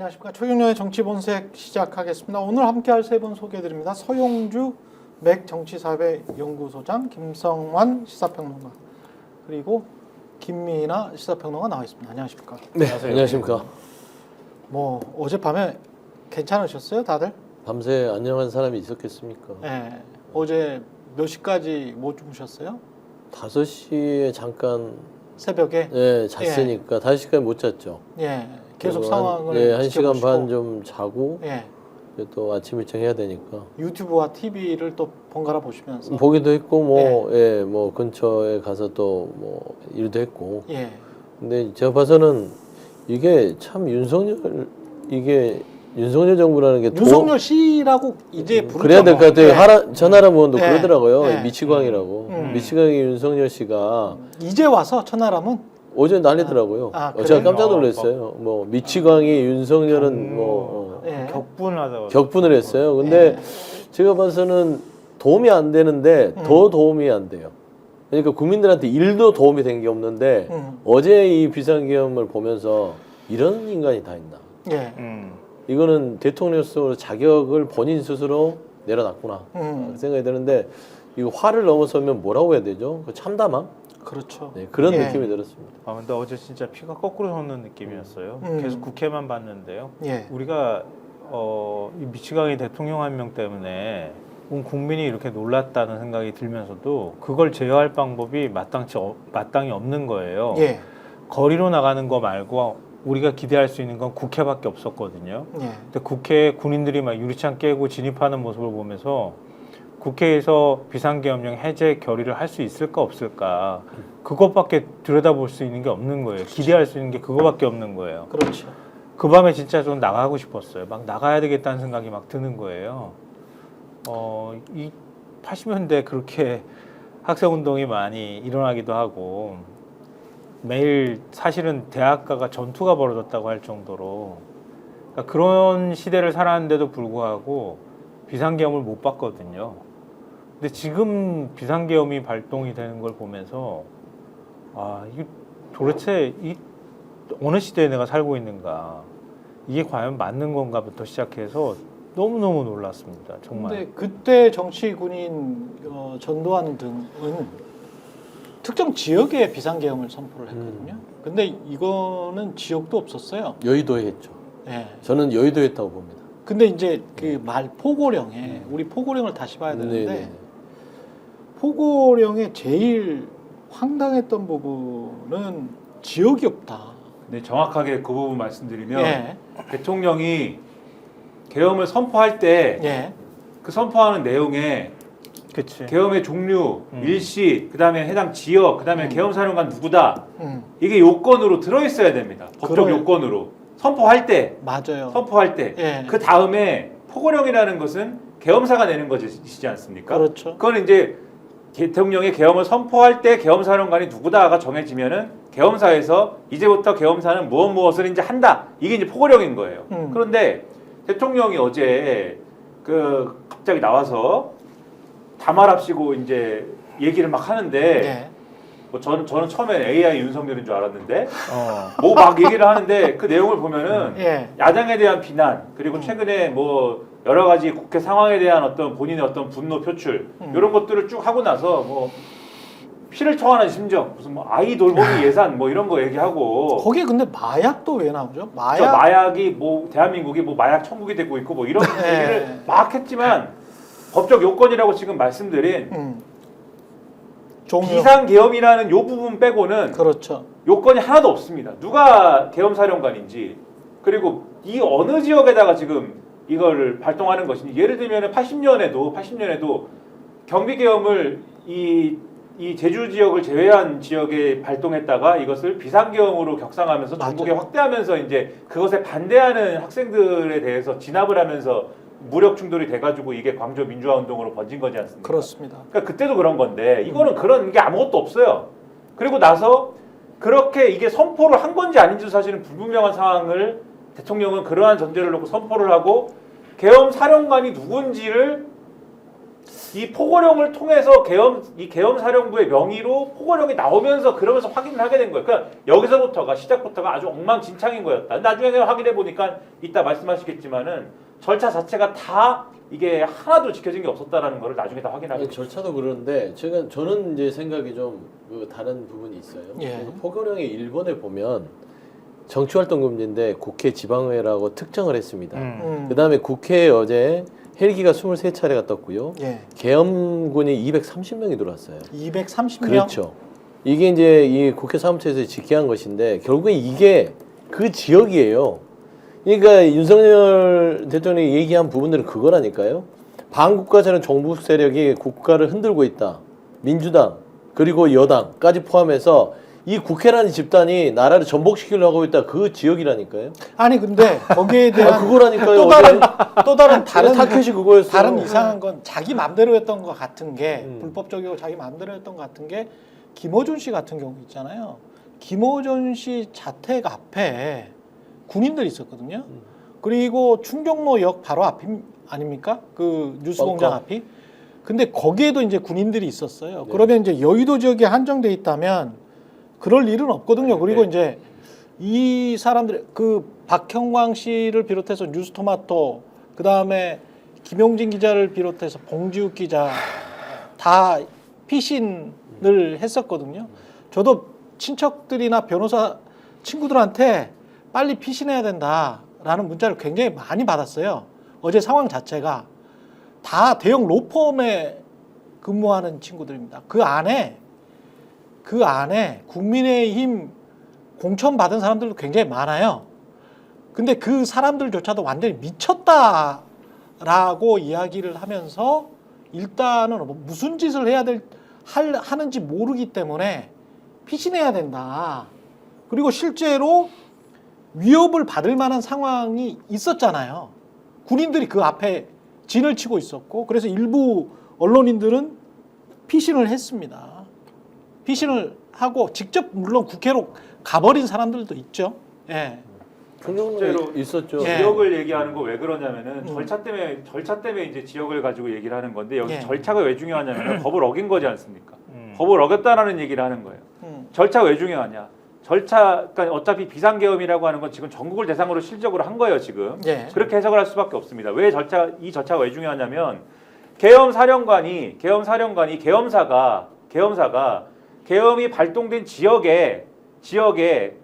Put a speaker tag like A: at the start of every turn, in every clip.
A: 안녕하십니까. 최경련의 정치본색 시작하겠습니다. 오늘 함께할 세 분 소개해드립니다. 서용주 맥 정치사회연구소장, 김성환 시사평론가, 그리고 김미나 시사평론가 나와 있습니다. 안녕하십니까.
B: 네, 안녕하십니까.
A: 뭐 어젯밤에 괜찮으셨어요, 다들?
B: 밤새 안녕한 사람이 있었겠습니까?
A: 네. 어제 몇 시까지 못 주무셨어요?
B: 5시에 잠깐
A: 새벽에?
B: 잤으니까 5시까지 못 잤죠.
A: 예. 계속 상황을
B: 1시간 반 좀 자고 또 아침 일정 해야 되니까
A: 유튜브와 TV를 또 번갈아 보시면서
B: 보기도 했고 뭐 근처에 가서 또 뭐 일도 했고. 근데 제가 봐서는 이게 참 윤석열 정부라는 게
A: 윤석열 씨라고 이제 부르죠.
B: 그래야 될 것 같아요. 전하람 의원도 그러더라고요. 미치광이라고.
A: 네.
B: 미치광이 윤석열 씨가
A: 이제 와서 천하람은
B: 어제 난리더라고요. 제가 깜짝 놀랐어요. 뭐 미치광이 윤석열은 격분을 했어요. 근데 제가 봐서는 도움이 안 되는데 더 도움이 안 돼요. 그러니까 국민들한테 일도 도움이 된 게 없는데 어제 이 비상계엄을 보면서 이런 인간이 다 있나? 이거는 대통령으로 자격을 본인 스스로 내려놨구나 생각이 드는데 이거 화를 넘어서면 뭐라고 해야 되죠? 그 참담함?
A: 그렇죠.
B: 네, 그런 느낌이 들었습니다.
C: 근데 어제 진짜 피가 거꾸로 솟는 느낌이었어요. 계속 국회만 봤는데요. 우리가 이 미치광이 대통령 한 명 때문에 온 국민이 이렇게 놀랐다는 생각이 들면서도 그걸 제어할 방법이 마땅히 없는 거예요. 거리로 나가는 거 말고 우리가 기대할 수 있는 건 국회밖에 없었거든요. 근데 국회에 군인들이 막 유리창 깨고 진입하는 모습을 보면서 국회에서 비상계엄령 해제 결의를 할 수 있을까 없을까 그것밖에 들여다볼 수 있는 게 없는 거예요. 기대할 수 있는 게 그거밖에 없는 거예요.
A: 그렇죠.
C: 그 밤에 진짜 좀 나가고 싶었어요. 막 나가야 되겠다는 생각이 막 드는 거예요. 이 80년대 그렇게 학생운동이 많이 일어나기도 하고 매일 사실은 대학가가 전투가 벌어졌다고 할 정도로 그러니까 그런 시대를 살았는데도 불구하고 비상계엄을 못 봤거든요. 근데 지금 비상계엄이 발동이 되는 걸 보면서 이게 도대체 어느 시대에 내가 살고 있는가, 이게 과연 맞는 건가부터 시작해서 너무너무 놀랐습니다. 정말.
A: 근데 그때 정치 군인 전두환 등은 특정 지역에 비상계엄을 선포를 했거든요. 근데 이거는 지역도 없었어요.
B: 여의도에 했죠. 저는 여의도에 했다고 봅니다.
A: 근데 이제 그 말 포고령에 우리 포고령을 다시 봐야 되는데 포고령에 제일 황당했던 부분은 지역이 없다.
D: 네, 정확하게 그 부분 말씀드리면 대통령이 계엄을 선포할 때 그 선포하는 내용에 계엄의 종류, 일시, 그다음에 해당 지역, 그다음에 계엄사령관 누구다. 이게 요건으로 들어있어야 됩니다. 법적 요건으로. 선포할 때.
A: 맞아요.
D: 선포할 때. 그 다음에 포고령이라는 것은 계엄사가 내는 것이지 않습니까?
A: 그렇죠.
D: 그건 이제 대통령이 계엄을 선포할 때 계엄사령관이 누구다가 정해지면은 계엄사에서 이제부터 계엄사는 무엇을 이제 한다. 이게 이제 포고령인 거예요. 그런데 대통령이 어제 갑자기 나와서 다말합시고 이제 얘기를 막 하는데 뭐 저는 처음에 AI 윤석열인 줄 알았는데 뭐 막 얘기를 하는데 그 내용을 보면은 야당에 대한 비난 그리고 최근에 뭐 여러 가지 국회 상황에 대한 어떤 본인의 어떤 분노 표출 이런 것들을 쭉 하고 나서 뭐 피를 토하는 심정 무슨 뭐 아이 돌보기 예산 뭐 이런 거 얘기하고
A: 거기에 근데 마약도 왜 나오죠?
D: 마약이 뭐 대한민국이 뭐 마약 천국이 되고 있고 뭐 이런 얘기를 막 했지만 법적 요건이라고 지금 말씀드린 비상계엄이라는 요 부분 빼고는
A: 그렇죠.
D: 요건이 하나도 없습니다. 누가 계엄사령관인지 그리고 이 어느 지역에다가 지금 이걸 발동하는 것인지 예를 들면 80년에도 경비계엄을 이 제주 지역을 제외한 지역에 발동했다가 이것을 비상계엄으로 격상하면서 전국에 확대하면서 이제 그것에 반대하는 학생들에 대해서 진압을 하면서 무력 충돌이 돼가지고 이게 광주 민주화 운동으로 번진 거지 않습니까?
A: 그렇습니다.
D: 그러니까 그때도 그런 건데 이거는 그런 게 아무것도 없어요. 그리고 나서 그렇게 이게 선포를 한 건지 아닌지도 사실은 불분명한 상황을 대통령은 그러한 전제를 놓고 선포를 하고 계엄 사령관이 누군지를 이 포고령을 통해서 계엄 사령부의 명의로 포고령이 나오면서 그러면서 확인을 하게 된 거예요. 그러니까 여기서부터가 시작부터가 아주 엉망진창인 거였다. 나중에 확인해 보니까 이따 말씀하시겠지만은 절차 자체가 다 이게 하나도 지켜진 게 없었다라는 거를 나중에 다 확인하게
B: 아니, 절차도 그러는데 저는 이제 생각이 좀그 다른 부분이 있어요.
A: 예.
B: 포고령의 1번에 보면 정치활동 금지인데 국회 지방의회라고 특정을 했습니다. 그다음에 국회에 어제 헬기가 23차례가 떴고요.
A: 예.
B: 계엄군이 230명이 들어왔어요.
A: 230명.
B: 그렇죠. 이게 이제 이 국회 사무처에서 지키한 것인데 결국에 이게 그 지역이에요. 그러니까 윤석열 대통령이 얘기한 부분들은 그거라니까요. 반국가적인 정부 세력이 국가를 흔들고 있다. 민주당 그리고 여당까지 포함해서 이 국회라는 집단이 나라를 전복시키려고 하고 있다. 그 지역이라니까요.
A: 아니 근데 거기에 대한
B: 그거라니까요.
A: 또 다른
B: 타켓이 그거였어요.
A: 다른 이상한 건 자기 맘대로였던 것 같은 게 불법적이고 자기 맘대로였던 것 같은 게 김어준 씨 같은 경우 있잖아요. 김어준 씨 자택 앞에 군인들이 있었거든요. 그리고 충정로역 바로 앞 아닙니까? 그 뉴스공장 앞이. 근데 거기에도 이제 군인들이 있었어요.
B: 네.
A: 그러면 이제 여의도 지역에 한정돼 있다면 그럴 일은 없거든요. 그리고
D: 네.
A: 이제 이 사람들 그 박형광 씨를 비롯해서 뉴스토마토 그다음에 김용진 기자를 비롯해서 봉지욱 기자 다 피신을 했었거든요. 저도 친척들이나 변호사 친구들한테 빨리 피신해야 된다라는 문자를 굉장히 많이 받았어요. 어제 상황 자체가 다 대형 로펌에 근무하는 친구들입니다. 그 안에 국민의힘 공천 받은 사람들도 굉장히 많아요. 근데 그 사람들조차도 완전히 미쳤다라고 이야기를 하면서 일단은 무슨 짓을 하는지 모르기 때문에 피신해야 된다. 그리고 실제로 위협을 받을 만한 상황이 있었잖아요. 군인들이 그 앞에 진을 치고 있었고, 그래서 일부 언론인들은 피신을 했습니다. 피신을 하고 직접 물론 국회로 가버린 사람들도 있죠. 예.
B: 충정로에 있었죠.
A: 예.
D: 지역을 얘기하는 거 왜 그러냐면은 절차 때문에 이제 지역을 가지고 얘기를 하는 건데 여기
A: 예.
D: 절차가 왜 중요하냐면 법을 어긴 거지 않습니까? 법을 어겼다라는 얘기를 하는 거예요.
A: 음.
D: 절차가 왜 중요하냐? 그러니까 어차피 비상계엄이라고 하는 건 지금 전국을 대상으로 실적으로 한 거예요, 지금.
A: 예.
D: 그렇게 해석을 할 수밖에 없습니다. 왜 이 절차가 왜 중요하냐면 계엄사령관이 계엄사가 계엄이 발동된 지역에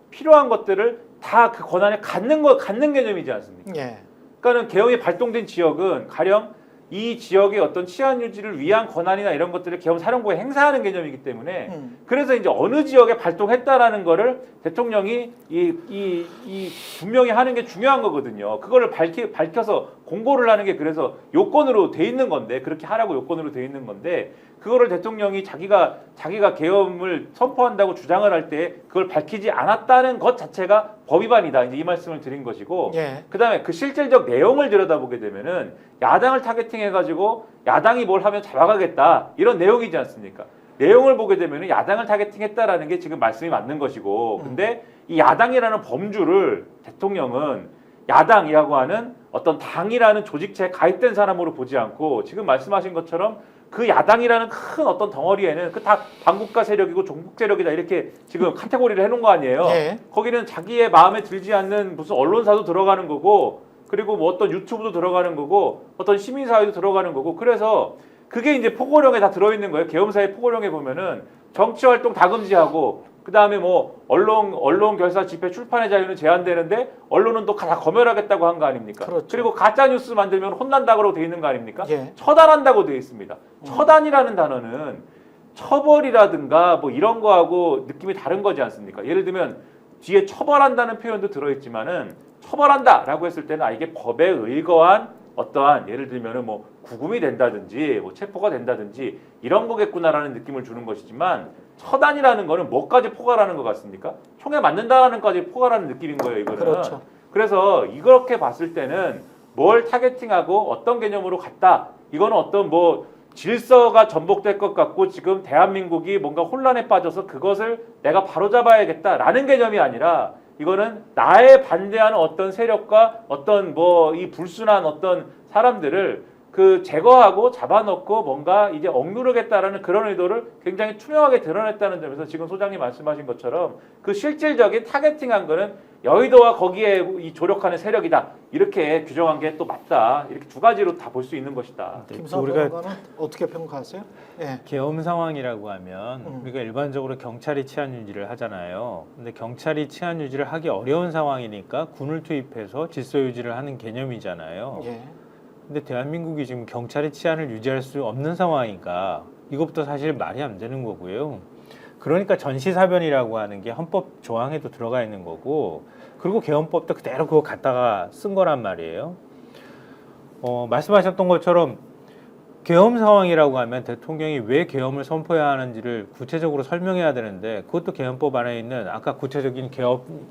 D: 필요한 것들을 다 그 권한에 갖는 개념이지 않습니까?
A: 예.
D: 그러니까는 계엄이 발동된 지역은 가령 이 지역의 어떤 치안 유지를 위한 권한이나 이런 것들을 계엄사령부에 행사하는 개념이기 때문에 그래서 이제 어느 지역에 발동했다라는 거를 대통령이 분명히 하는 게 중요한 거거든요. 그거를 밝혀서 공고를 하는 게 그래서 요건으로 돼 있는 건데 그렇게 하라고 요건으로 돼 있는 건데 그거를 대통령이 자기가 계엄을 선포한다고 주장을 할 때 그걸 밝히지 않았다는 것 자체가 법 위반이다. 이제 이 말씀을 드린 것이고
A: 예.
D: 그다음에 그 실질적 내용을 들여다보게 되면은 야당을 타겟팅해가지고 야당이 뭘 하면 잡아가겠다 이런 내용이지 않습니까? 내용을 보게 되면은 야당을 타겟팅했다라는 게 지금 말씀이 맞는 것이고 근데 이 야당이라는 범주를 대통령은 야당이라고 하는 어떤 당이라는 조직체에 가입된 사람으로 보지 않고 지금 말씀하신 것처럼 그 야당이라는 큰 어떤 덩어리에는 그 다 반국가 세력이고 종북 세력이다 이렇게 지금 카테고리를 해놓은 거 아니에요.
A: 예.
D: 거기는 자기의 마음에 들지 않는 무슨 언론사도 들어가는 거고 그리고 뭐 어떤 유튜브도 들어가는 거고 어떤 시민사회도 들어가는 거고 그래서 그게 이제 포고령에 다 들어있는 거예요. 계엄사의 포고령에 보면은 정치활동 다 금지하고 그 다음에 뭐 언론 결사 집회 출판의 자유는 제한되는데 언론은 또 다 검열하겠다고 한 거 아닙니까?
A: 그렇죠.
D: 그리고 가짜 뉴스 만들면 혼난다고 돼 있는 거 아닙니까?
A: 예.
D: 처단한다고 돼 있습니다. 처단이라는 단어는 처벌이라든가 뭐 이런 거하고 느낌이 다른 거지 않습니까? 예를 들면 뒤에 처벌한다는 표현도 들어있지만은 처벌한다라고 했을 때는 이게 법에 의거한 어떠한 예를 들면은 뭐 구금이 된다든지 뭐 체포가 된다든지 이런 거겠구나라는 느낌을 주는 것이지만 처단이라는 거는 뭐까지 포괄하는 것 같습니까? 총에 맞는다라는 까지 포괄하는 느낌인 거예요, 이거는.
A: 그렇죠.
D: 그래서 이렇게 봤을 때는 뭘 타겟팅하고 어떤 개념으로 갔다. 이거는 어떤 뭐 질서가 전복될 것 같고 지금 대한민국이 뭔가 혼란에 빠져서 그것을 내가 바로잡아야겠다라는 개념이 아니라 이거는 나에 반대하는 어떤 세력과 어떤 뭐 이 불순한 어떤 사람들을 그 제거하고 잡아놓고 뭔가 이제 억누르겠다라는 그런 의도를 굉장히 투명하게 드러냈다는 점에서 지금 소장님 말씀하신 것처럼 그 실질적인 타겟팅한 거는 여의도와 거기에 이 조력하는 세력이다 이렇게 규정한 게 또 맞다 이렇게 두 가지로 다 볼 수 있는 것이다.
A: 김성환
C: 우리가
A: 변호사는 어떻게 평가하세요? 예.
C: 계엄 상황이라고 하면 우리가 일반적으로 경찰이 치안 유지를 하잖아요. 근데 경찰이 치안 유지를 하기 어려운 상황이니까 군을 투입해서 질서 유지를 하는 개념이잖아요.
A: 예.
C: 근데 대한민국이 지금 경찰이 치안을 유지할 수 없는 상황이니까 이것부터 사실 말이 안 되는 거고요. 그러니까 전시사변이라고 하는 게 헌법 조항에도 들어가 있는 거고, 그리고 계엄법도 그대로 그거 갖다가 쓴 거란 말이에요. 말씀하셨던 것처럼 계엄 상황이라고 하면 대통령이 왜 계엄을 선포해야 하는지를 구체적으로 설명해야 되는데, 그것도 계엄법 안에 있는 아까 구체적인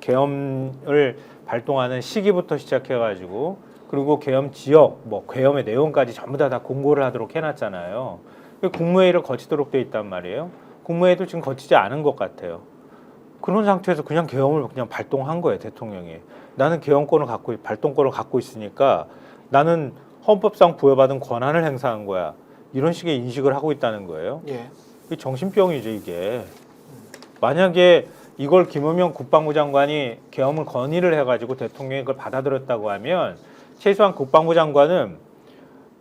C: 계엄을 발동하는 시기부터 시작해가지고, 그리고 계엄 지역, 뭐 계엄의 내용까지 전부 다 공고를 하도록 해놨잖아요. 국무회의를 거치도록 돼 있단 말이에요. 국무회의도 지금 거치지 않은 것 같아요. 그런 상태에서 그냥 계엄을 그냥 발동한 거예요, 대통령이. 나는 계엄권을 발동권을 갖고 있으니까 나는 헌법상 부여받은 권한을 행사한 거야. 이런 식의 인식을 하고 있다는 거예요.
A: 예.
C: 이게 정신병이죠, 이게. 만약에 이걸 김의겸 국방부 장관이 계엄을 건의를 해가지고 대통령이 그걸 받아들였다고 하면 최소한 국방부 장관은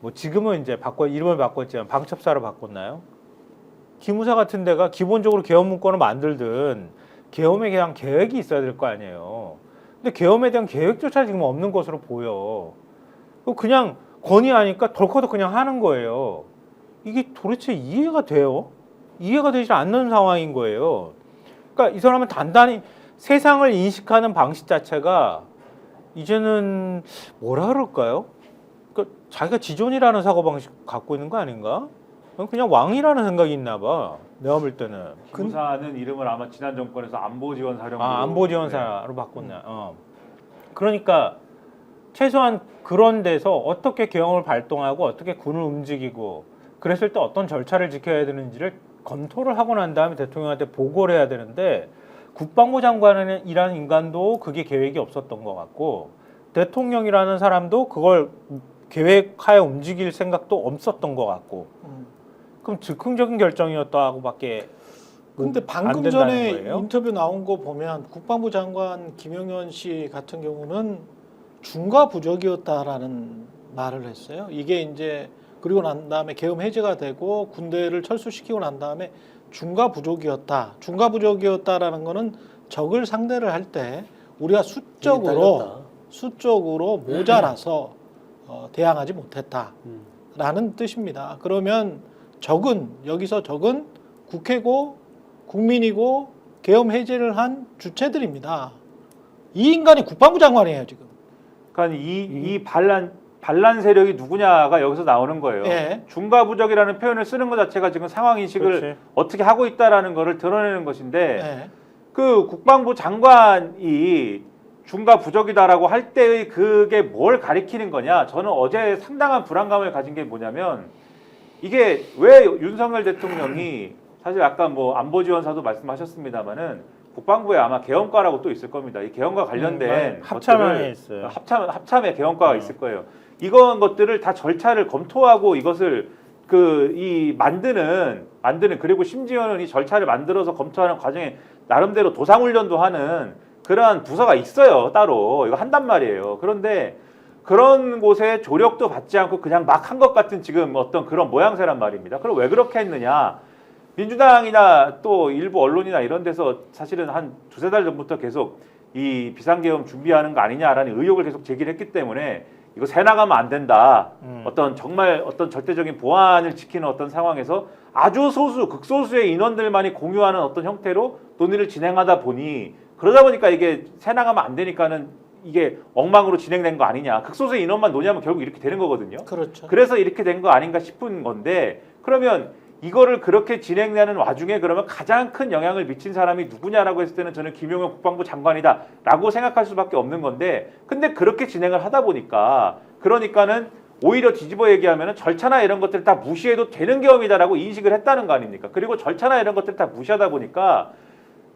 C: 뭐 지금은 이제 이름을 바꿨지만 방첩사로 바꿨나요? 기무사 같은 데가 기본적으로 계엄 문건을 만들든 계엄에 대한 계획이 있어야 될 거 아니에요. 근데 계엄에 대한 계획조차 지금 없는 것으로 보여. 그냥 건의하니까 덜커덕 그냥 하는 거예요. 이게 도대체 이해가 돼요? 이해가 되지 않는 상황인 거예요. 그러니까 이 사람은 단단히 세상을 인식하는 방식 자체가 이제는 뭐라 그럴까요? 그러니까 자기가 지존이라는 사고방식 갖고 있는 거 아닌가? 그냥 왕이라는 생각이 있나 봐. 내가 볼 때는.
D: 군사는 이름을 아마 지난 정권에서 안보지원사령부
C: 안보지원사로 바꿨나. 그러니까 최소한 그런 데서 어떻게 계엄을 발동하고 어떻게 군을 움직이고 그랬을 때 어떤 절차를 지켜야 되는지를 검토를 하고 난 다음에 대통령한테 보고를 해야 되는데, 국방부 장관이라는 인간도 그게 계획이 없었던 것 같고, 대통령이라는 사람도 그걸 계획하에 움직일 생각도 없었던 것 같고, 그럼 즉흥적인 결정이었다고밖에
A: 근데 방금 전에 인터뷰 나온 거 보면 국방부 장관 김영현 씨 같은 경우는 중과 부적이었다라는 말을 했어요. 이게 이제 그리고 난 다음에 계엄 해제가 되고 군대를 철수시키고 난 다음에 중과 부족이었다. 중과 부족이었다라는 거는 적을 상대를 할 때 우리가 수적으로 모자라서 대항하지 못했다라는 뜻입니다. 그러면 여기서 적은 국회고 국민이고 계엄 해제를 한 주체들입니다. 이 인간이 국방부 장관이에요, 지금.
D: 그러니까 이 반란 세력이 누구냐가 여기서 나오는 거예요.
A: 예.
D: 중과부적이라는 표현을 쓰는 것 자체가 지금 상황 인식을
C: 그렇지.
D: 어떻게 하고 있다라는 것을 드러내는 것인데,
A: 예.
D: 그 국방부 장관이 중과부적이다라고 할 때의 그게 뭘 가리키는 거냐? 저는 어제 상당한 불안감을 가진 게 뭐냐면, 이게 왜 윤석열 대통령이 사실 아까 뭐 안보지원사도 말씀하셨습니다마는 국방부에 아마 계엄과라고 또 있을 겁니다. 이 계엄과 관련된
C: 합참에 있어요.
D: 합참에 계엄과가 있을 거예요. 이런 것들을 다 절차를 검토하고 이것을 만드는 그리고 심지어는 이 절차를 만들어서 검토하는 과정에 나름대로 도상훈련도 하는 그러한 부서가 있어요. 따로 이거 한단 말이에요. 그런데 그런 곳에 조력도 받지 않고 그냥 막 한 것 같은 지금 어떤 그런 모양새란 말입니다. 그럼 왜 그렇게 했느냐? 민주당이나 또 일부 언론이나 이런 데서 사실은 한 두세 달 전부터 계속 이 비상계엄 준비하는 거 아니냐라는 의혹을 계속 제기를 했기 때문에 이거 새 나가면 안 된다. 어떤 절대적인 보안을 지키는 어떤 상황에서 아주 극소수의 인원들만이 공유하는 어떤 형태로 논의를 진행하다 보니, 그러다 보니까 이게 새 나가면 안 되니까는 이게 엉망으로 진행된 거 아니냐. 극소수의 인원만 논의하면 결국 이렇게 되는 거거든요.
A: 그렇죠.
D: 그래서 이렇게 된 거 아닌가 싶은 건데, 그러면 이거를 그렇게 진행되는 와중에 그러면 가장 큰 영향을 미친 사람이 누구냐라고 했을 때는 저는 김용현 국방부 장관이다라고 생각할 수밖에 없는 건데, 근데 그렇게 진행을 하다 보니까 그러니까는 오히려 뒤집어 얘기하면은 절차나 이런 것들 다 무시해도 되는 계엄이다라고 인식을 했다는 거 아닙니까? 그리고 절차나 이런 것들 다 무시하다 보니까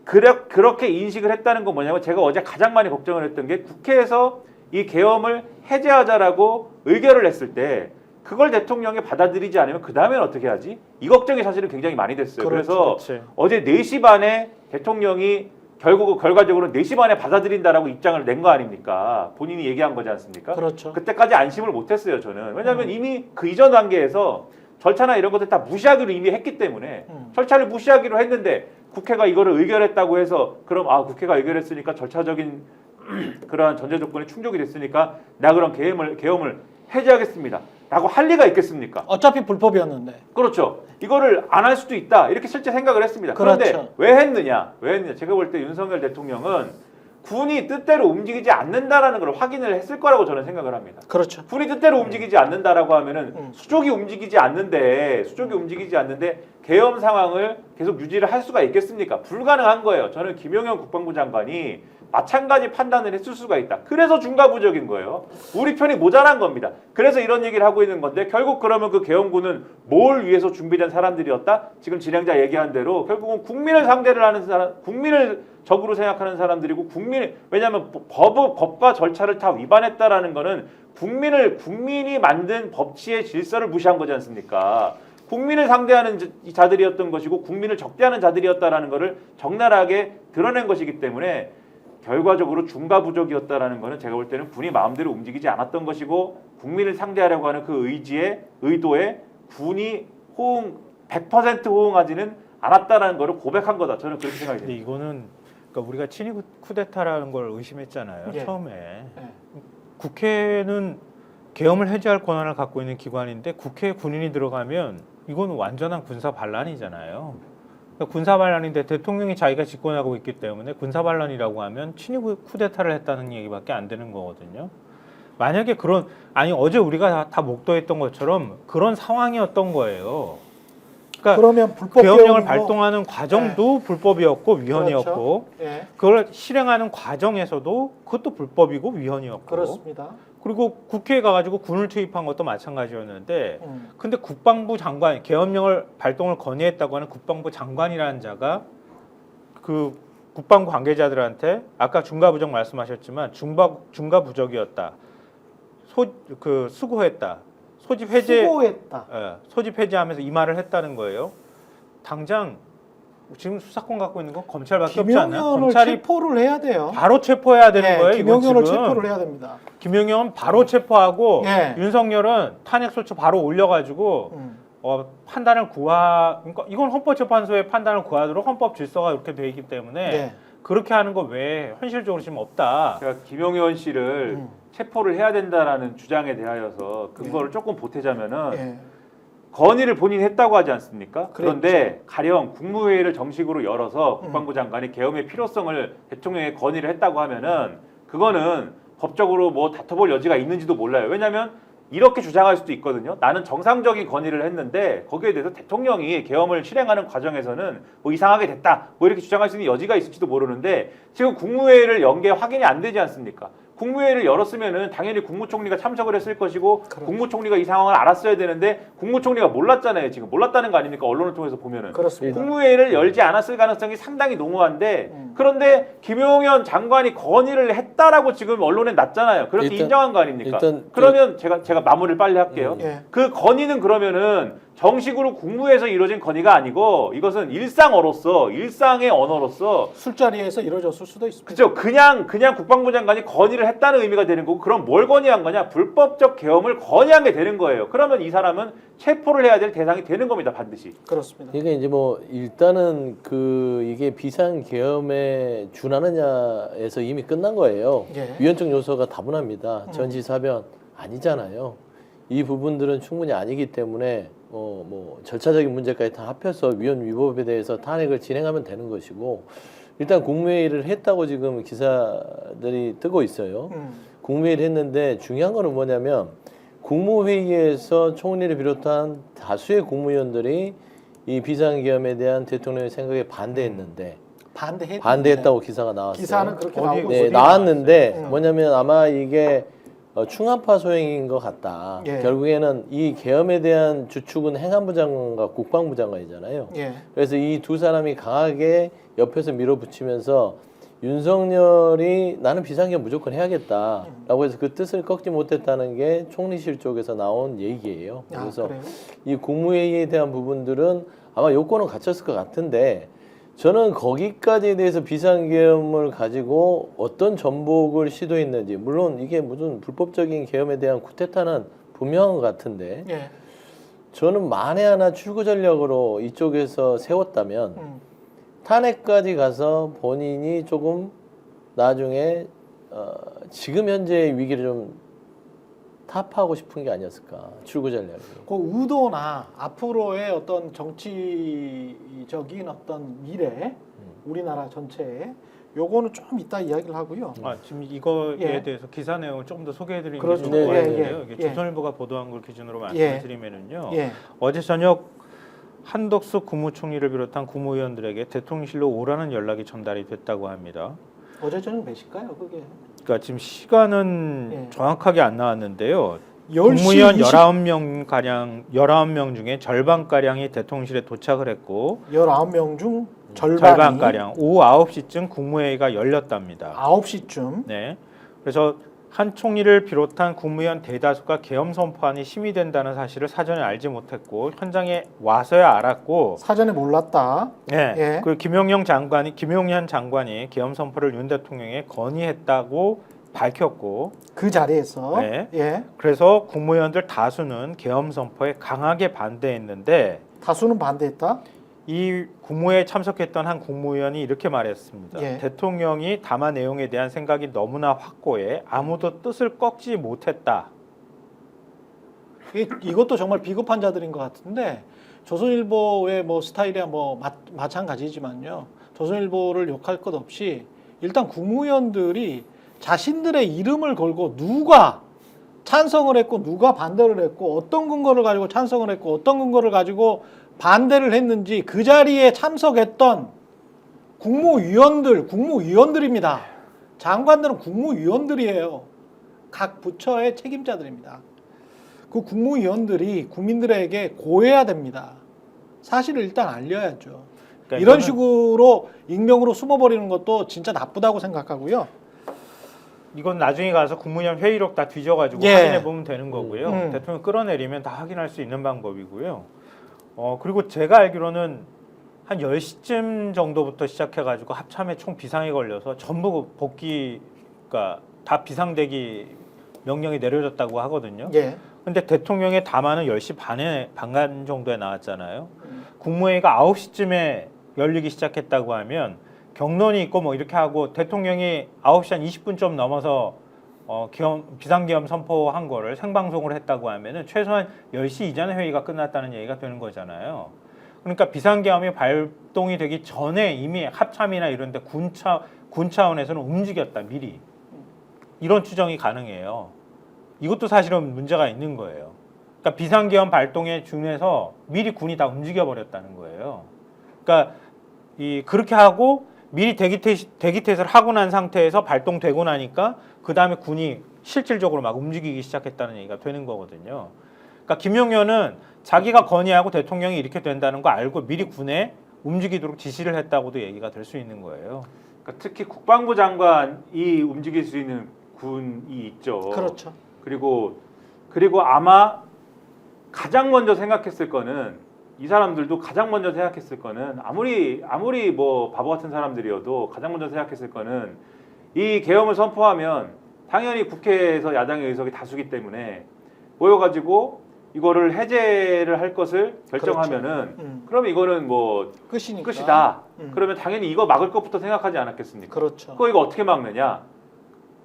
D: 그렇게 인식을 했다는 건 뭐냐면, 제가 어제 가장 많이 걱정을 했던 게 국회에서 이 계엄을 해제하자라고 의결을 했을 때 그걸 대통령이 받아들이지 않으면 그 다음엔 어떻게 하지? 이 걱정이 사실은 굉장히 많이 됐어요. 그래서
C: 그렇지.
D: 어제 4시 반에 대통령이 결과적으로 4시 반에 받아들인다라고 입장을 낸 거 아닙니까? 본인이 얘기한 거지 않습니까?
A: 그렇죠.
D: 그때까지 안심을 못했어요, 저는. 왜냐하면 이미 그 이전 단계에서 절차나 이런 것들 다 무시하기로 이미 했기 때문에 절차를 무시하기로 했는데 국회가 이거를 의결했다고 해서 그럼 국회가 의결했으니까 절차적인 그러한 전제 조건이 충족이 됐으니까 나 그럼 계엄을 해제하겠습니다. 라고 할 리가 있겠습니까?
A: 어차피 불법이었는데.
D: 그렇죠. 이거를 안 할 수도 있다. 이렇게 실제 생각을 했습니다. 그런데
A: 그렇죠.
D: 왜 했느냐? 제가 볼 때 윤석열 대통령은 군이 뜻대로 움직이지 않는다라는 걸 확인을 했을 거라고 저는 생각을 합니다.
A: 그렇죠.
D: 군이 뜻대로 움직이지 않는다라고 하면은 수족이 움직이지 않는데 계엄 상황을 계속 유지를 할 수가 있겠습니까? 불가능한 거예요. 저는 김용현 국방부 장관이 마찬가지 판단을 했을 수가 있다. 그래서 중과부적인 거예요. 우리 편이 모자란 겁니다. 그래서 이런 얘기를 하고 있는 건데 결국 그러면 그 계엄군은 뭘 위해서 준비된 사람들이었다? 지금 진행자 얘기한 대로 결국은 국민을 상대를 하는 사람, 국민을 적으로 생각하는 사람들이고 왜냐하면 법과 절차를 다 위반했다라는 거는 국민이 만든 법치의 질서를 무시한 거지 않습니까? 국민을 상대하는 자들이었던 것이고 국민을 적대하는 자들이었다라는 것을 적나라하게 드러낸 것이기 때문에 결과적으로 중과부적이었다라는 것은 제가 볼 때는 군이 마음대로 움직이지 않았던 것이고 국민을 상대하려고 하는 그 의도에 군이 100% 호응하지는 않았다라는 것을 고백한 거다. 저는 그렇게 생각이
C: 근데
D: 됩니다.
C: 이거는 그러니까 우리가 친위 쿠데타라는 걸 의심했잖아요.
A: 예.
C: 처음에.
A: 예.
C: 국회는 계엄을 해제할 권한을 갖고 있는 기관인데 국회에 군인이 들어가면 이거는 완전한 군사 반란이잖아요. 그러니까 군사 반란인데 대통령이 자기가 집권하고 있기 때문에 군사 반란이라고 하면 친위 쿠데타를 했다는 얘기밖에 안 되는 거거든요. 만약에 어제 우리가 다 목도했던 것처럼 그런 상황이었던 거예요. 그러니까
A: 그러면 불법
C: 계엄령을
A: 계엄으로-
C: 발동하는 과정도 불법이었고 위헌이었고
A: 예.
C: 그걸 실행하는 과정에서도 그것도 불법이고 위헌이었고
A: 그렇습니다.
C: 그리고 국회에 가가지고 군을 투입한 것도 마찬가지였는데
A: 음.
C: 근데 국방부 장관 계엄령을 발동을 건의했다고 하는 국방부 장관이라는 자가 그 국방부 관계자들한테 아까 중과부적 말씀하셨지만 중과부적이었다. 수고했다. 소집 해제
A: 수고했다.
C: 소집 해제하면서 이 말을 했다는 거예요. 당장 지금 수사권 갖고 있는 건 검찰밖에 없지 않나요?
A: 김용현을
C: 검찰이
A: 체포를 해야 돼요.
C: 바로 체포해야 되는
A: 예,
C: 거예요. 이건
A: 김용현을
C: 지금.
A: 체포를 해야 됩니다.
C: 김용현 바로 체포하고
A: 예.
C: 윤석열은 탄핵소추 바로 올려가지고 판단을 그러니까 이건 헌법재판소의 판단을 구하도록 헌법 질서가 이렇게 돼 있기 때문에
A: 예.
C: 그렇게 하는 거 외에 현실적으로 지금 없다.
D: 제가 김용현 씨를 체포를 해야 된다라는 주장에 대하여서 근거를 조금 보태자면은
A: 예.
D: 건의를 본인이 했다고 하지 않습니까? 그런데
A: 그랬죠.
D: 가령 국무회의를 정식으로 열어서 국방부 장관이 계엄의 필요성을 대통령에 건의를 했다고 하면은 그거는 법적으로 뭐 다퉈볼 여지가 있는지도 몰라요. 왜냐하면 이렇게 주장할 수도 있거든요. 나는 정상적인 건의를 했는데 거기에 대해서 대통령이 계엄을 실행하는 과정에서는 뭐 이상하게 됐다. 뭐 이렇게 주장할 수 있는 여지가 있을지도 모르는데 지금 국무회의를 연 게 확인이 안 되지 않습니까? 국무회의를 열었으면은 당연히 국무총리가 참석을 했을 것이고
A: 그렇죠.
D: 국무총리가 이 상황을 알았어야 되는데 국무총리가 몰랐잖아요. 지금 몰랐다는 거 아닙니까? 언론을 통해서 보면은.
A: 그렇습니다.
D: 국무회의를 열지 않았을 가능성이 상당히 농후한데 그런데 김용현 장관이 건의를 했다라고 지금 언론에 났잖아요. 그렇게
B: 일단-
D: 인정한 거 아닙니까?
B: 일단
D: 그러면 제가 마무리를 빨리 할게요.
A: 예.
D: 그 건의는 그러면은 정식으로 국무회에서 이루어진 건의가 아니고 이것은 일상의 언어로서
A: 술자리에서 이루어졌을 수도 있습니다.
D: 그죠? 그냥 국방부 장관이 건의를 했다는 의미가 되는 거고 그럼 뭘 건의한 거냐? 불법적 계엄을 건의한 게 되는 거예요. 그러면 이 사람은 체포를 해야 될 대상이 되는 겁니다. 반드시.
A: 그렇습니다.
B: 그러니까 이제 뭐 일단은 이게 비상 계엄에 준하느냐에서 이미 끝난 거예요.
A: 예.
B: 위헌적 요소가 다분합니다. 전시사변 아니잖아요. 이 부분들은 충분히 아니기 때문에 뭐 절차적인 문제까지 다 합해서 위헌 위법에 대해서 탄핵을 진행하면 되는 것이고 일단 국무회의를 했다고 지금 기사들이 뜨고 있어요. 국무회의를 했는데 중요한 거는 뭐냐면 국무회의에서 총리를 비롯한 다수의 국무위원들이 이 비상계엄에 대한 대통령의 생각에 반대했는데 반대했다고 기사가 나왔어요.
A: 기사는 그렇게
C: 어디-
A: 나오고
B: 네,
A: 있습니다.
B: 나왔는데 뭐냐면 아마 이게 충합파 소행인 것 같다.
A: 예.
B: 결국에는 이 계엄에 대한 주축은 행안부 장관과 국방부 장관이잖아요.
A: 예.
B: 그래서 이 두 사람이 강하게 옆에서 밀어붙이면서 윤석열이 나는 비상계엄 무조건 해야겠다라고 해서 그 뜻을 꺾지 못했다는 게 총리실 쪽에서 나온 얘기예요. 그래서
A: 그래요?
B: 이 국무회의에 대한 부분들은 아마 요건은 갖췄을 것 같은데 저는 거기까지에 대해서 비상계엄을 가지고 어떤 전복을 시도했는지 물론 이게 무슨 불법적인 계엄에 대한 쿠데타는 분명한 것 같은데
A: 예.
B: 저는 만에 하나 출구 전략으로 이쪽에서 세웠다면 탄핵까지 가서 본인이 조금 나중에 지금 현재의 위기를 좀 타파하고 싶은 게 아니었을까 출구 전략이.
A: 그 의도나 앞으로의 어떤 정치적인 어떤 미래, 우리나라 전체에 요거는 좀 이따 이야기를 하고요.
C: 지금 이거에
A: 예.
C: 대해서 기사 내용을 조금 더 소개해드리는
A: 그렇죠.
C: 게 좋을 것
B: 네,
C: 같은데요.
A: 예,
C: 이게
A: 예.
C: 조선일보가 보도한 걸 기준으로 말씀드리면은요.
A: 예.
C: 어제 저녁 한덕수 국무총리를 비롯한 국무위원들에게 대통령실로 오라는 연락이 전달이 됐다고 합니다.
A: 어제 저녁 몇 시일까요, 그게?
C: 그러니까 지금 시간은
A: 예.
C: 정확하게 안 나왔는데요.
A: 10시
C: 국무위원
A: 20
C: 19명 중에 절반가량이 대통령실에 도착을 했고
A: 19명 중 절반이
C: 절반가량 오후 9시쯤 국무회의가 열렸답니다.
A: 9시쯤.
C: 네. 그래서 한 총리를 비롯한 국무위원 대다수가 계엄 선포안이 심의된다는 사실을 사전에 알지 못했고 현장에 와서야 알았고
A: 사전에 몰랐다.
C: 네.
A: 예.
C: 그 김용현 장관이 계엄 선포를 윤 대통령에 건의했다고 밝혔고
A: 그 자리에서.
C: 네.
A: 예.
C: 그래서 국무위원들 다수는 계엄 선포에 강하게 반대했는데
A: 다수는 반대했다.
C: 이 국무회에 참석했던 한 국무위원이 이렇게 말했습니다.
A: 예.
C: 대통령이 담화 내용에 대한 생각이 너무나 확고해 아무도 뜻을 꺾지 못했다.
A: 이것도 정말 비겁한 자들인 것 같은데 조선일보의 뭐 스타일이야 뭐 마찬가지지만요. 조선일보를 욕할 것 없이 일단 국무위원들이 자신들의 이름을 걸고 누가 찬성을 했고 누가 반대를 했고 어떤 근거를 가지고 찬성을 했고 어떤 근거를 가지고 반대를 했는지 그 자리에 참석했던 국무위원들입니다. 장관들은 국무위원들이에요. 각 부처의 책임자들입니다. 그 국무위원들이 국민들에게 고해야 됩니다. 사실을 일단 알려야죠.
C: 그러니까
A: 이런
C: 이거는
A: 식으로 익명으로 숨어버리는 것도 진짜 나쁘다고 생각하고요.
C: 이건 나중에 가서 국무위원 회의록 다 뒤져가지고
A: 예.
C: 확인해 보면 되는 거고요.
A: 음.
C: 대통령 끌어내리면 다 확인할 수 있는 방법이고요. 그리고 제가 알기로는 한 10시쯤 정도부터 시작해가지고 합참에 총 비상이 걸려서 전부 복귀가 다 비상대기 명령이 내려졌다고 하거든요.
A: 예.
C: 근데 대통령의 담화는 10시 반간 정도에 나왔잖아요. 국무회의가 9시쯤에 열리기 시작했다고 하면 경론이 있고 뭐 이렇게 하고 대통령이 9시 한 20분 좀 넘어서 비상계엄 선포한 거를 생방송을 했다고 하면은 최소한 10시 이전에 회의가 끝났다는 얘기가 되는 거잖아요. 그러니까 비상계엄이 발동이 되기 전에 이미 합참이나 이런 데 군 차원에서는 움직였다 미리. 이런 추정이 가능해요. 이것도 사실은 문제가 있는 거예요. 그러니까 비상계엄 발동에 준해서 미리 군이 다 움직여 버렸다는 거예요. 그러니까 그렇게 하고 미리 대기태세를 하고 난 상태에서 발동되고 나니까 그 다음에 군이 실질적으로 막 움직이기 시작했다는 얘기가 되는 거거든요. 그러니까 김용현은 자기가 건의하고 대통령이 이렇게 된다는 거 알고 미리 군에 움직이도록 지시를 했다고도 얘기가 될 수 있는 거예요.
D: 그러니까 특히 국방부 장관이 움직일 수 있는 군이 있죠.
A: 그렇죠.
D: 그리고 아마 가장 먼저 생각했을 거는 이 사람들도 가장 먼저 생각했을 거는 아무리 뭐 바보 같은 사람들이어도 가장 먼저 생각했을 거는 이 계엄을 선포하면 당연히 국회에서 야당의 의석이 다수기 때문에 모여가지고 이거를 해제를 할 것을 결정하면은
A: 그렇죠.
D: 그러면 이거는 뭐
A: 끝이니까.
D: 끝이다.
A: 음.
D: 그러면 당연히 이거 막을 것부터 생각하지 않았겠습니까?
A: 그렇죠.
D: 이거 어떻게 막느냐?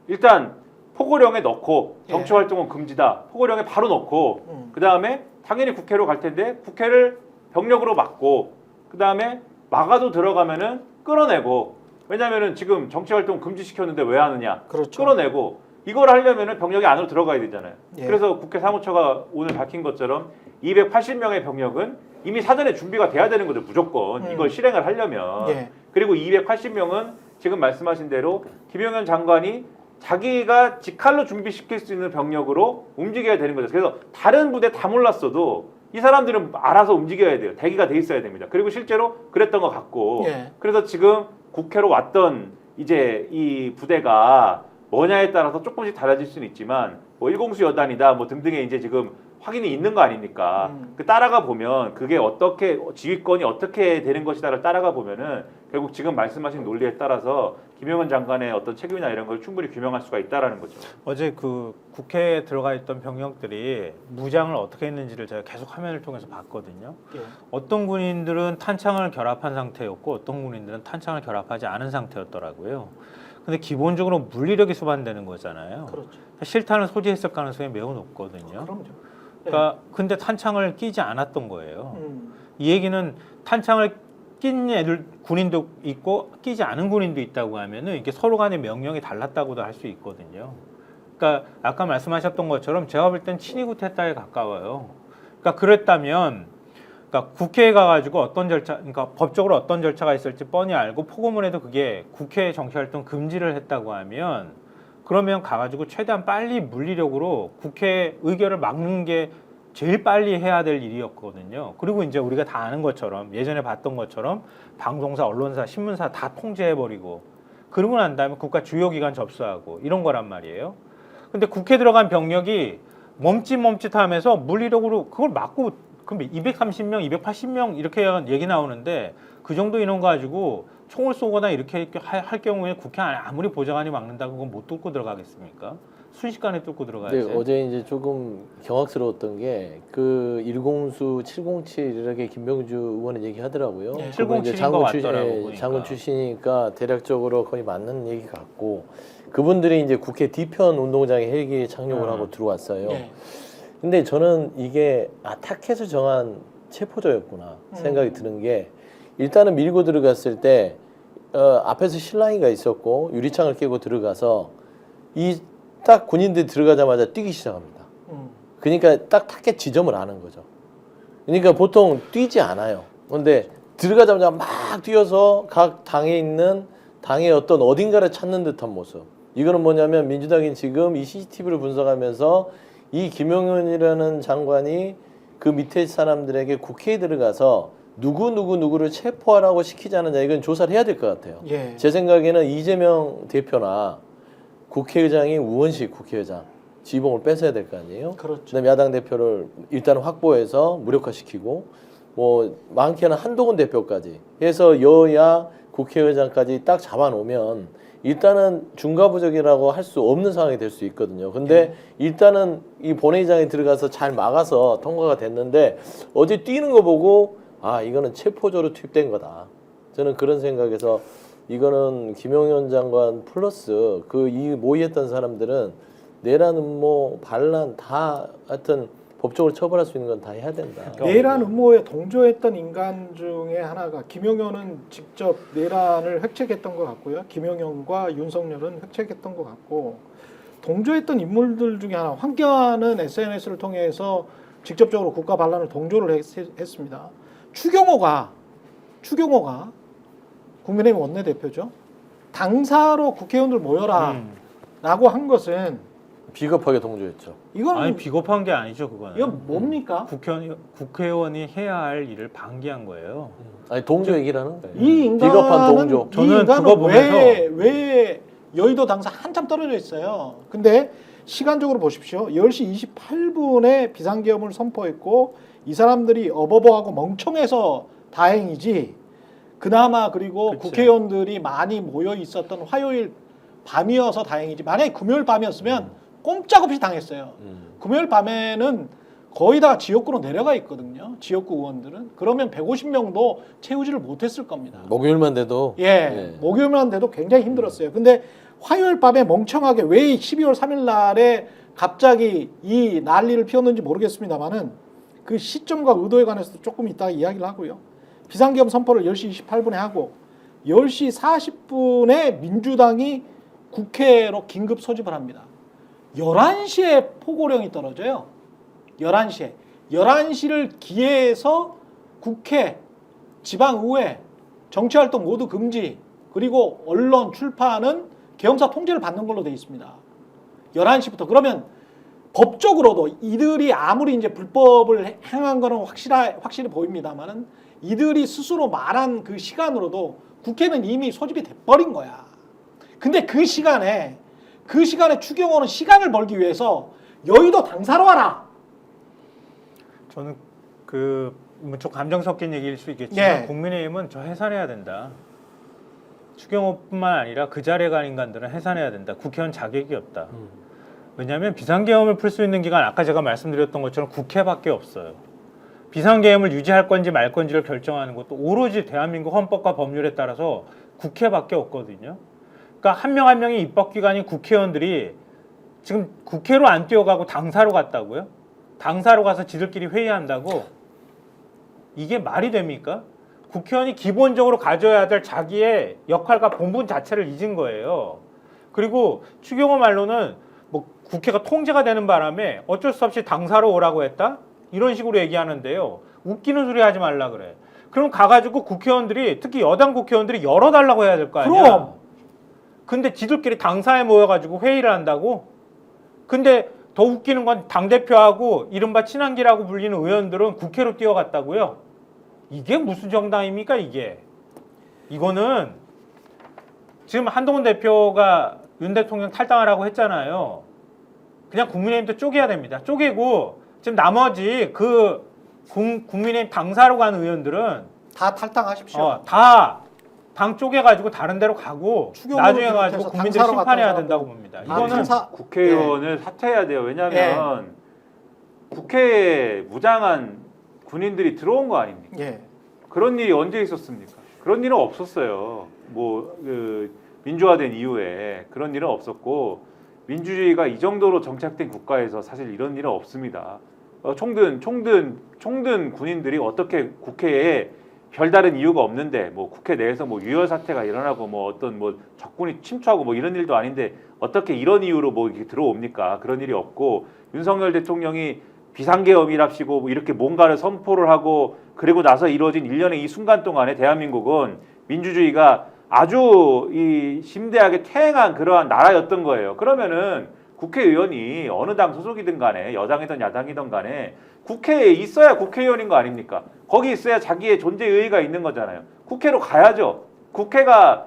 D: 일단 포고령에 넣고 정치
A: 예.
D: 활동은 금지다. 포고령에 바로 넣고 그 다음에 당연히 국회로 갈 텐데 국회를 병력으로 막고 그 다음에 막아도 들어가면은 끌어내고 왜냐면은 지금 정치 활동 금지시켰는데 왜 하느냐?
A: 그렇죠.
D: 끌어내고 이걸 하려면은 병력이 안으로 들어가야 되잖아요.
A: 예.
D: 그래서 국회 사무처가 오늘 밝힌 것처럼 280명의 병력은 이미 사전에 준비가 돼야 되는 거죠. 무조건 이걸 실행을 하려면.
A: 예.
D: 그리고 280명은 지금 말씀하신 대로 김용현 장관이 자기가 직할로 준비시킬 수 있는 병력으로 움직여야 되는 거죠. 그래서 다른 부대 다 몰랐어도 이 사람들은 알아서 움직여야 돼요. 대기가 돼 있어야 됩니다. 그리고 실제로 그랬던 것 같고
A: 예.
D: 그래서 지금 국회로 왔던 이제 이 부대가 뭐냐에 따라서 조금씩 달라질 수는 있지만 뭐 일공수 여단이다 뭐 등등의 이제 지금 확인이 있는 거 아닙니까? 그 따라가 보면 그게 어떻게 지휘권이 어떻게 되는 것이다를 따라가 보면은 결국 지금 말씀하신 논리에 따라서 김영원 장관의 어떤 책임이나 이런 걸 충분히 규명할 수가 있다라는 거죠.
C: 어제 그 국회에 들어가 있던 병력들이 무장을 어떻게 했는지를 제가 계속 화면을 통해서 봤거든요.
A: 예.
C: 어떤 군인들은 탄창을 결합한 상태였고 어떤 군인들은 탄창을 결합하지 않은 상태였더라고요. 근데 기본적으로 물리력이 수반되는 거잖아요.
A: 그렇죠.
C: 실탄을 소지했을 가능성이 매우 높거든요.
A: 그럼요.
C: 그러니까 근데 탄창을 끼지 않았던 거예요.
A: 음.
C: 이 얘기는 탄창을 낀 애들 군인도 있고 끼지 않은 군인도 있다고 하면은 이게 서로 간의 명령이 달랐다고도 할 수 있거든요. 그러니까 아까 말씀하셨던 것처럼 제가 볼 땐 친위 구테타에 가까워요. 그러니까 그랬다면 그러니까 국회에 가가지고 어떤 절차, 그러니까 법적으로 어떤 절차가 있을지 뻔히 알고 포고문에도 그게 국회 정치활동 금지를 했다고 하면 그러면 가가지고 최대한 빨리 물리력으로 국회 의결을 막는 게 제일 빨리 해야 될 일이었거든요. 그리고 이제 우리가 다 아는 것처럼 예전에 봤던 것처럼 방송사, 언론사, 신문사 다 통제해버리고 그러고 난 다음에 국가 주요기관 접수하고 이런 거란 말이에요. 근데 국회 들어간 병력이 멈칫멈칫하면서 물리력으로 그걸 막고 그럼 230명, 280명 이렇게 얘기 나오는데 그 정도 인원 가지고 총을 쏘거나 이렇게 할 경우에 국회 안에 아무리 보좌관이 막는다고 그건 못 뚫고 들어가겠습니까? 순식간에 뚫고 들어가야지.
B: 근데 어제 이제 조금 경악스러웠던 게 그 1공수 707 이렇게 김병주 의원이 얘기하더라고요.
A: 네.
B: 그분 이제
C: 707인 것 같더라고, 보니까.
B: 장군 출신이니까 대략적으로 거의 맞는 얘기 같고 그분들이 이제 국회 뒤편 운동장에 헬기에 착륙을 하고 들어왔어요.
A: 네.
B: 근데 저는 이게 타켓을 정한 체포자였구나 생각이 드는 게 일단은 밀고 들어갔을 때 앞에서 실랑이가 있었고 유리창을 깨고 들어가서 이 딱 군인들이 들어가자마자 뛰기 시작합니다. 그러니까 딱 타켓 지점을 아는 거죠. 그러니까 보통 뛰지 않아요. 그런데 들어가자마자 막 뛰어서 각 당에 있는 당의 어떤 어딘가를 찾는 듯한 모습. 이거는 뭐냐면 민주당이 지금 이 CCTV를 분석하면서 이 김용현이라는 장관이 그 밑에 사람들에게 국회에 들어가서 누구를 체포하라고 시키지 않느냐 이건 조사를 해야 될 것 같아요.
A: 예.
B: 제 생각에는 이재명 대표나 국회의장이 우원식 국회의장 지휘봉을 뺏어야 될 거 아니에요.
A: 그렇죠.
B: 그다음에 야당 대표를 일단 확보해서 무력화시키고 뭐 많게는 한동훈 대표까지 해서 여야 국회의장까지 딱 잡아놓으면 일단은 중과부적이라고 할 수 없는 상황이 될 수 있거든요. 근데 일단은 이 본회의장에 들어가서 잘 막아서 통과가 됐는데 어제 뛰는 거 보고 아 이거는 체포조로 투입된 거다. 저는 그런 생각에서 이거는 김용현 장관 플러스 그 이 모의했던 사람들은 내란 음모 반란 다 하여튼 법적으로 처벌할 수 있는 건 다 해야 된다.
A: 내란 음모에 동조했던 인간 중에 하나가 김용현은 직접 내란을 획책했던 것 같고요. 김용현과 윤석열은 획책했던 것 같고 동조했던 인물들 중에 하나 황교안은 SNS를 통해서 직접적으로 국가 반란을 동조를 했습니다. 추경호가 국민의힘 원내대표죠. 당사로 국회의원들 모여라 라고 한 것은
B: 비겁하게 동조했죠.
A: 이건
C: 아니 비겁한 게 아니죠 그거는.
A: 이건 뭡니까?
C: 국회의원이 해야 할 일을 방기한 거예요.
B: 아니 동조 얘기를 하는 거예요.
A: 이 인간은
B: 비겁한 동조.
C: 저는 그거 보면서
A: 왜 여의도 당사 한참 떨어져 있어요. 근데 시간적으로 보십시오. 10시 28분에 비상계엄을 선포했고 이 사람들이 어버버하고 멍청해서 다행이지. 그나마 그리고
C: 그치.
A: 국회의원들이 많이 모여 있었던 화요일 밤이어서 다행이지. 만약에 금요일 밤이었으면 꼼짝없이 당했어요. 금요일 밤에는 거의 다 지역구로 내려가 있거든요. 지역구 의원들은. 그러면 150명도 채우지를 못했을 겁니다.
B: 목요일만 돼도
A: 목요일만 돼도 굉장히 힘들었어요. 근데 화요일 밤에 멍청하게 왜 12월 3일 날에 갑자기 이 난리를 피웠는지 모르겠습니다만은 그 시점과 의도에 관해서도 조금 이따가 이야기를 하고요. 비상계엄 선포를 10시 28분에 하고 10시 40분에 민주당이 국회로 긴급 소집을 합니다. 11시에 포고령이 떨어져요. 11시에. 11시를 기해서 국회, 지방의회, 정치활동 모두 금지, 그리고 언론, 출판은 계엄사 통제를 받는 걸로 되어 있습니다. 11시부터. 그러면 법적으로도 이들이 아무리 이제 불법을 행한 거는 확실히 보입니다만은 이들이 스스로 말한 그 시간으로도 국회는 이미 소집이 돼버린 거야. 근데 그 시간에 추경호는 시간을 벌기 위해서 여의도 당사로 와라.
C: 저는 좀 감정 섞인 얘기일 수 있겠지만
A: 예.
C: 국민의힘은 저 해산해야 된다. 추경호뿐만 아니라 그 자리에 간 인간들은 해산해야 된다. 국회의원 자격이 없다. 왜냐하면 비상계엄을 풀 수 있는 기간 아까 제가 말씀드렸던 것처럼 국회밖에 없어요. 비상계엄을 유지할 건지 말 건지를 결정하는 것도 오로지 대한민국 헌법과 법률에 따라서 국회밖에 없거든요. 그러니까 한 명 한 명이 입법기관인 국회의원들이 지금 국회로 안 뛰어가고 당사로 갔다고요? 당사로 가서 지들끼리 회의한다고? 이게 말이 됩니까? 국회의원이 기본적으로 가져야 될 자기의 역할과 본분 자체를 잊은 거예요. 그리고 추경호 말로는 뭐 국회가 통제가 되는 바람에 어쩔 수 없이 당사로 오라고 했다? 이런 식으로 얘기하는데요. 웃기는 소리 하지 말라 그래. 그럼 가가지고 국회의원들이, 특히 여당 국회의원들이 열어달라고 해야 될 거 아니야?
A: 그럼.
C: 근데 지들끼리 당사에 모여가지고 회의를 한다고? 근데 더 웃기는 건 당대표하고 이른바 친한기라고 불리는 의원들은 국회로 뛰어갔다고요? 이게 무슨 정당입니까 이게? 이거는 지금 한동훈 대표가 윤 대통령 탈당하라고 했잖아요. 그냥 국민의힘도 쪼개야 됩니다. 쪼개고 지금 나머지 국민의힘 당사로 간 의원들은
A: 다 탈당하십시오.
C: 다 당 쪼개가지고 다른 데로 가고
A: 추경호를
C: 나중에 가지고
A: 비롯해서
C: 국민들이
A: 당사로
C: 심판해야
A: 갔던
C: 된다고 봅니다.
A: 사람들.
C: 이거는
D: 국회의원을 사퇴해야 돼요. 왜냐하면 국회에 무장한 군인들이 들어온 거 아닙니까?
A: 예.
D: 그런 일이 언제 있었습니까? 그런 일은 없었어요. 민주화된 이후에 그런 일은 없었고 민주주의가 이 정도로 정착된 국가에서 사실 이런 일은 없습니다. 총든 군인들이 어떻게 국회에 별다른 이유가 없는데 뭐 국회 내에서 뭐 유혈 사태가 일어나고 뭐 어떤 뭐 적군이 침투하고 뭐 이런 일도 아닌데 어떻게 이런 이유로 뭐 이렇게 들어옵니까? 그런 일이 없고 윤석열 대통령이 비상계엄이랍시고 뭐 이렇게 뭔가를 선포를 하고 그리고 나서 이루어진 일련의 이 순간 동안에 대한민국은 민주주의가 아주 이 심대하게 퇴행한 그러한 나라였던 거예요. 그러면은 국회의원이 어느 당 소속이든 간에 여당이든 야당이든 간에 국회에 있어야 국회의원인 거 아닙니까? 거기 있어야 자기의 존재 의의가 있는 거잖아요. 국회로 가야죠. 국회가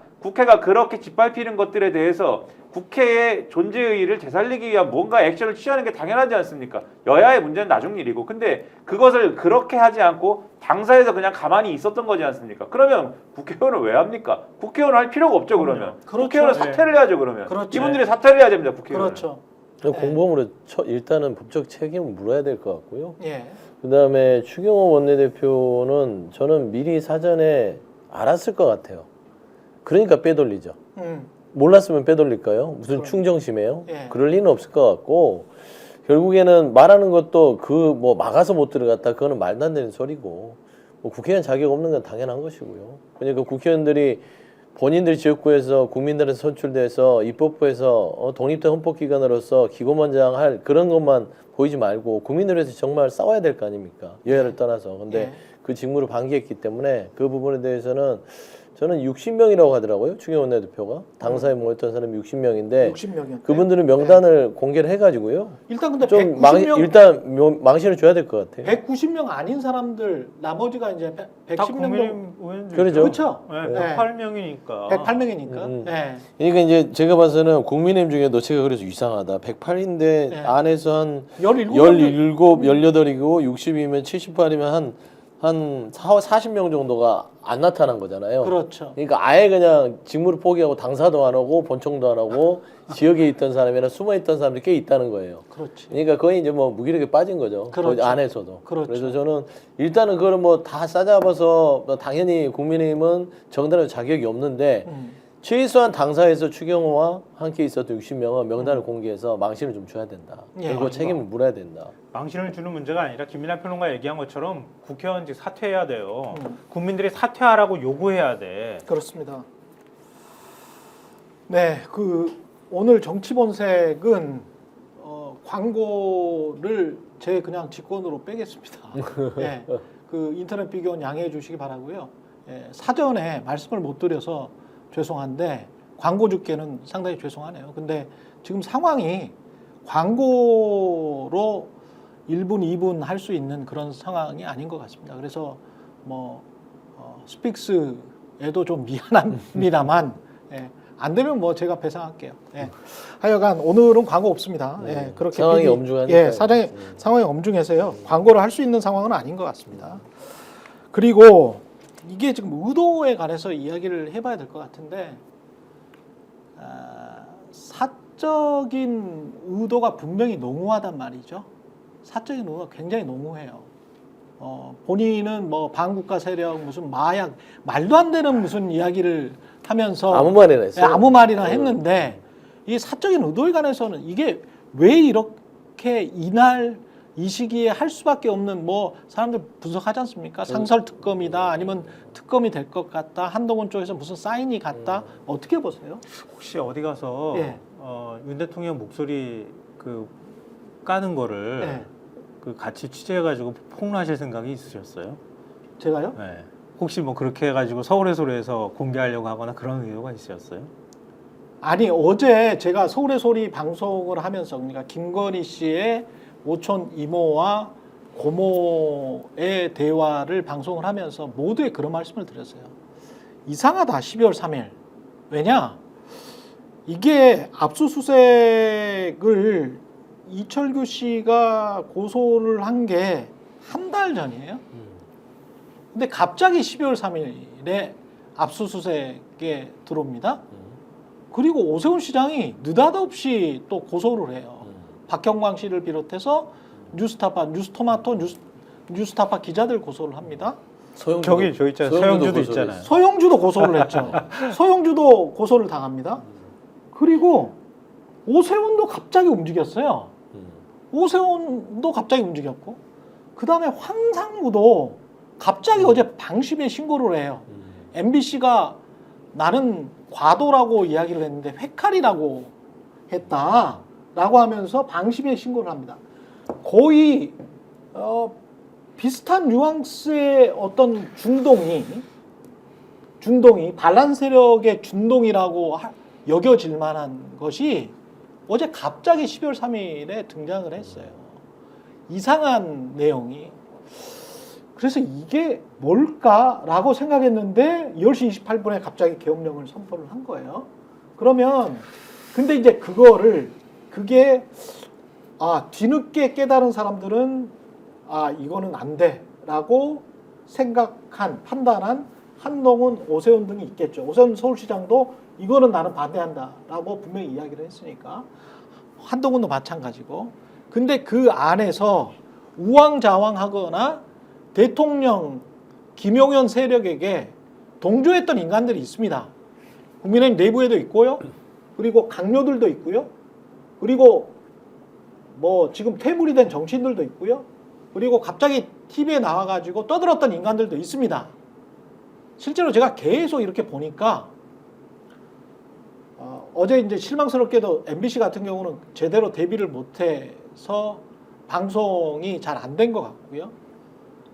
D: 그렇게 짓밟히는 것들에 대해서 국회의 존재 의의를 되살리기 위한 뭔가 액션을 취하는 게 당연하지 않습니까? 여야의 문제는 나중 일이고. 근데 그것을 그렇게 하지 않고 당사에서 그냥 가만히 있었던 거지 않습니까? 그러면 국회의원을 왜 합니까? 국회의원 할 필요가 없죠, 그러면.
A: 그렇죠.
D: 국회의원은 사퇴를 해야죠, 그러면.
A: 그렇죠.
D: 이분들이 사퇴를 해야 됩니다, 국회의원은.
A: 그렇죠.
B: 공범으로 일단은 법적 책임을 물어야 될 것 같고요.
A: 예.
B: 그다음에 추경호 원내대표는 저는 미리 사전에 알았을 것 같아요. 그러니까 빼돌리죠. 몰랐으면 빼돌릴까요? 무슨 충정심이에요?
A: 예.
B: 그럴 리는 없을 것 같고 결국에는 말하는 것도 뭐 막아서 못 들어갔다 그거는 말도 안 되는 소리고 뭐 국회의원 자격 없는 건 당연한 것이고요. 그러니까 국회의원들이 본인들 지역구에서 국민들에서 선출돼서 입법부에서 독립된 헌법기관으로서 기고만장 할 그런 것만 보이지 말고 국민들 위해서 정말 싸워야 될 거 아닙니까? 여야를 떠나서. 근데
A: 예.
B: 그 직무를 방기했기 때문에 그 부분에 대해서는 저는 60명이라고 하더라고요. 추경호 원내대표가. 당사에 모였던 사람이 60명인데
A: 60명이었대.
B: 그분들은 명단을 공개를 해가지고요.
A: 일단 근데
B: 좀
A: 190명
B: 일단 망신을 줘야 될 것 같아요.
A: 190명 아닌 사람들 나머지가 이제
C: 다
A: 110명 정도.
C: 국민의힘 의원들
B: 그러죠.
A: 그렇죠.
C: 네, 108명이니까
A: 108명이니까. 예.
B: 그러니까 이제 제가 봐서는 국민의힘 중에 너체가 그래서 이상하다. 108인데
A: 네.
B: 안에서 한
A: 17명
B: 17, 18이고 60이면 78이면 한 40명 정도가 안 나타난 거잖아요.
A: 그렇죠.
B: 그러니까 아예 그냥 직무를 포기하고 당사도 안 하고 본청도 안 하고 지역에 있던 사람이나 숨어 있던 사람들이 꽤 있다는 거예요.
A: 그렇지.
B: 그러니까 거의 이제 뭐 무기력에 빠진 거죠.
A: 그렇죠.
B: 거기 안에서도.
A: 그렇죠.
B: 그래서 저는 일단은 그걸 뭐 다 싸잡아서 당연히 국민의힘은 정당의 자격이 없는데 최소한 당사에서 추경호와 함께 있었던 60명은 명단을 공개해서 망신을 좀 줘야 된다.
A: 예.
B: 그리고 책임을 물어야 된다.
C: 망신을 주는 문제가 아니라 김민하 평론가 얘기한 것처럼 국회의원직 사퇴해야 돼요. 국민들이 사퇴하라고 요구해야 돼.
A: 그렇습니다. 네, 오늘 정치본색은 광고를 제 그냥 직권으로 빼겠습니다. 네, 인터넷 비교는 양해해 주시기 바라고요. 사전에 말씀을 못 드려서 죄송한데 광고 주께는 상당히 죄송하네요. 근데 지금 상황이 광고로 1분, 2분 할 수 있는 그런 상황이 아닌 것 같습니다. 그래서 스픽스에도 좀 미안합니다만 안 되면 뭐 제가 배상할게요. 예. 하여간 오늘은 광고 없습니다. 예, 그렇게
B: 상황이
A: PD
B: 엄중하니까.
A: 예, 상황이 엄중해서요. 광고를 할 수 있는 상황은 아닌 것 같습니다. 그리고 이게 지금 의도에 관해서 이야기를 해봐야 될 것 같은데 사적인 의도가 분명히 농후하단 말이죠. 사적인 의도가 굉장히 농후해요. 본인은 뭐 반국가 세력 무슨 마약 말도 안 되는 무슨 이야기를 하면서
B: 아무 말이나 했어요.
A: 아무 말이나 했는데 이 사적인 의도에 관해서는 이게 왜 이렇게 이날 이 시기에 할 수밖에 없는 뭐 사람들 분석하지 않습니까? 상설 특검이다 아니면 특검이 될 것 같다 한동훈 쪽에서 무슨 사인이 갔다 어떻게 보세요?
C: 혹시 어디 가서
A: 예.
C: 윤 대통령 목소리 그 까는 거를
A: 예.
C: 그 같이 취재해가지고 폭로하실 생각이 있으셨어요?
A: 제가요?
C: 네. 혹시 뭐 그렇게 해가지고 서울의 소리에서 공개하려고 하거나 그런 의도가 있으셨어요?
A: 아니 어제 제가 서울의 소리 방송을 하면서 그러니까 김건희 씨의 오촌 이모와 고모의 대화를 방송을 하면서 모두에 그런 말씀을 드렸어요. 이상하다 12월 3일. 왜냐? 이게 압수수색을 이철규 씨가 고소를 한 게 한 달 전이에요. 근데 갑자기 12월 3일에 압수수색에 들어옵니다. 그리고 오세훈 시장이 느닷없이 또 고소를 해요. 박형광 씨를 비롯해서 뉴스타파, 뉴스토마토, 뉴스타파 기자들 고소를 합니다.
C: 저기 저 있잖아요. 서영주도 있잖아요.
A: 서영주도 고소를 했죠. 서영주도 고소를 당합니다. 그리고 오세훈도 갑자기 움직였어요. 오세훈도 갑자기 움직였고 그 다음에 황상무도 갑자기 어제 방심에 신고를 해요. MBC가 나는 과도라고 이야기를 했는데 회칼이라고 했다라고 하면서 방심에 신고를 합니다. 거의 비슷한 뉘앙스의 어떤 중동이 반란 세력의 중동이라고 여겨질 만한 것이 어제 갑자기 12월 3일에 등장을 했어요. 이상한 내용이. 그래서 이게 뭘까라고 생각했는데 10시 28분에 갑자기 계엄령을 선포를 한 거예요. 그러면 근데 이제 그게 뒤늦게 깨달은 사람들은 이거는 안 돼라고 판단한 한동훈, 오세훈 등이 있겠죠. 오세훈 서울시장도 이거는 나는 반대한다라고 분명히 이야기를 했으니까 한동훈도 마찬가지고. 근데 그 안에서 우왕좌왕하거나 대통령 김용현 세력에게 동조했던 인간들이 있습니다. 국민의힘 내부에도 있고요. 그리고 강요들도 있고요. 그리고 뭐 지금 퇴물이 된 정치인들도 있고요. 그리고 갑자기 TV에 나와가지고 떠들었던 인간들도 있습니다. 실제로 제가 계속 이렇게 보니까 어제 이제 실망스럽게도 MBC 같은 경우는 제대로 대비를 못해서 방송이 잘 안 된 것 같고요.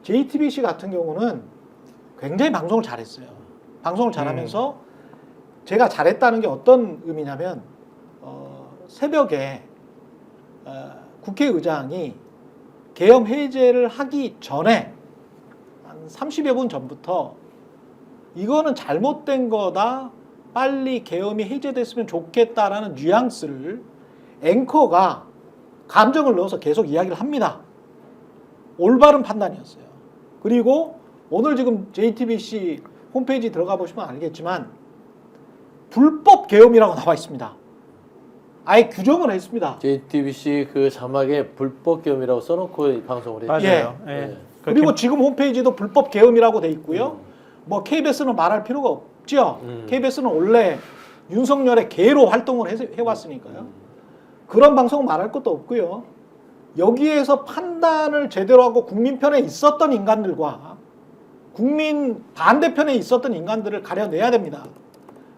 A: JTBC 같은 경우는 굉장히 방송을 잘했어요. 방송을 잘하면서 제가 잘했다는 게 어떤 의미냐면 새벽에 국회의장이 계엄 해제를 하기 전에 한 30여 분 전부터 이거는 잘못된 거다. 빨리 계엄이 해제됐으면 좋겠다라는 뉘앙스를 앵커가 감정을 넣어서 계속 이야기를 합니다. 올바른 판단이었어요. 그리고 오늘 지금 JTBC 홈페이지 들어가 보시면 알겠지만 불법 계엄이라고 나와 있습니다. 아예 규정을 했습니다.
B: JTBC 그 자막에 불법 계엄이라고 써놓고 방송을 했죠.
C: 맞아요.
A: 예.
C: 예.
A: 그리고 지금 홈페이지도 불법 계엄이라고 돼 있고요. 뭐 KBS는 말할 필요가 없죠. KBS는 원래 윤석열의 개로 활동을 해왔으니까요. 그런 방송 말할 것도 없고요. 여기에서 판단을 제대로 하고 국민 편에 있었던 인간들과 국민 반대편에 있었던 인간들을 가려내야 됩니다.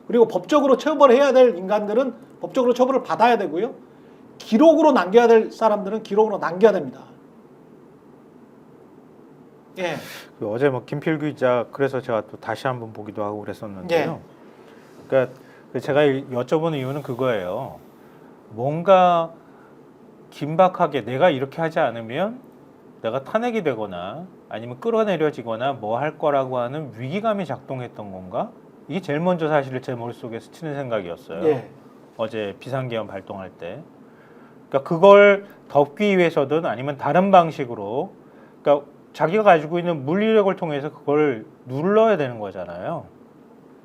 A: 그리고 법적으로 처벌해야 될 인간들은 법적으로 처벌을 받아야 되고요. 기록으로 남겨야 될 사람들은 기록으로 남겨야 됩니다. 예.
C: 어제 뭐 김필규 기자 그래서 제가 또 다시 한번 보기도 하고 그랬었는데요. 그러니까 제가 여쭤보는 이유는 그거예요. 뭔가 긴박하게 내가 이렇게 하지 않으면 내가 탄핵이 되거나 아니면 끌어내려지거나 뭐 할 거라고 하는 위기감이 작동했던 건가? 이게 제일 먼저 사실 제 머릿속에 스치는 생각이었어요.
A: 예.
C: 어제 비상계엄 발동할 때. 그러니까 그걸 덮기 위해서든 아니면 다른 방식으로 그러니까 자기가 가지고 있는 물리력을 통해서 그걸 눌러야 되는 거잖아요.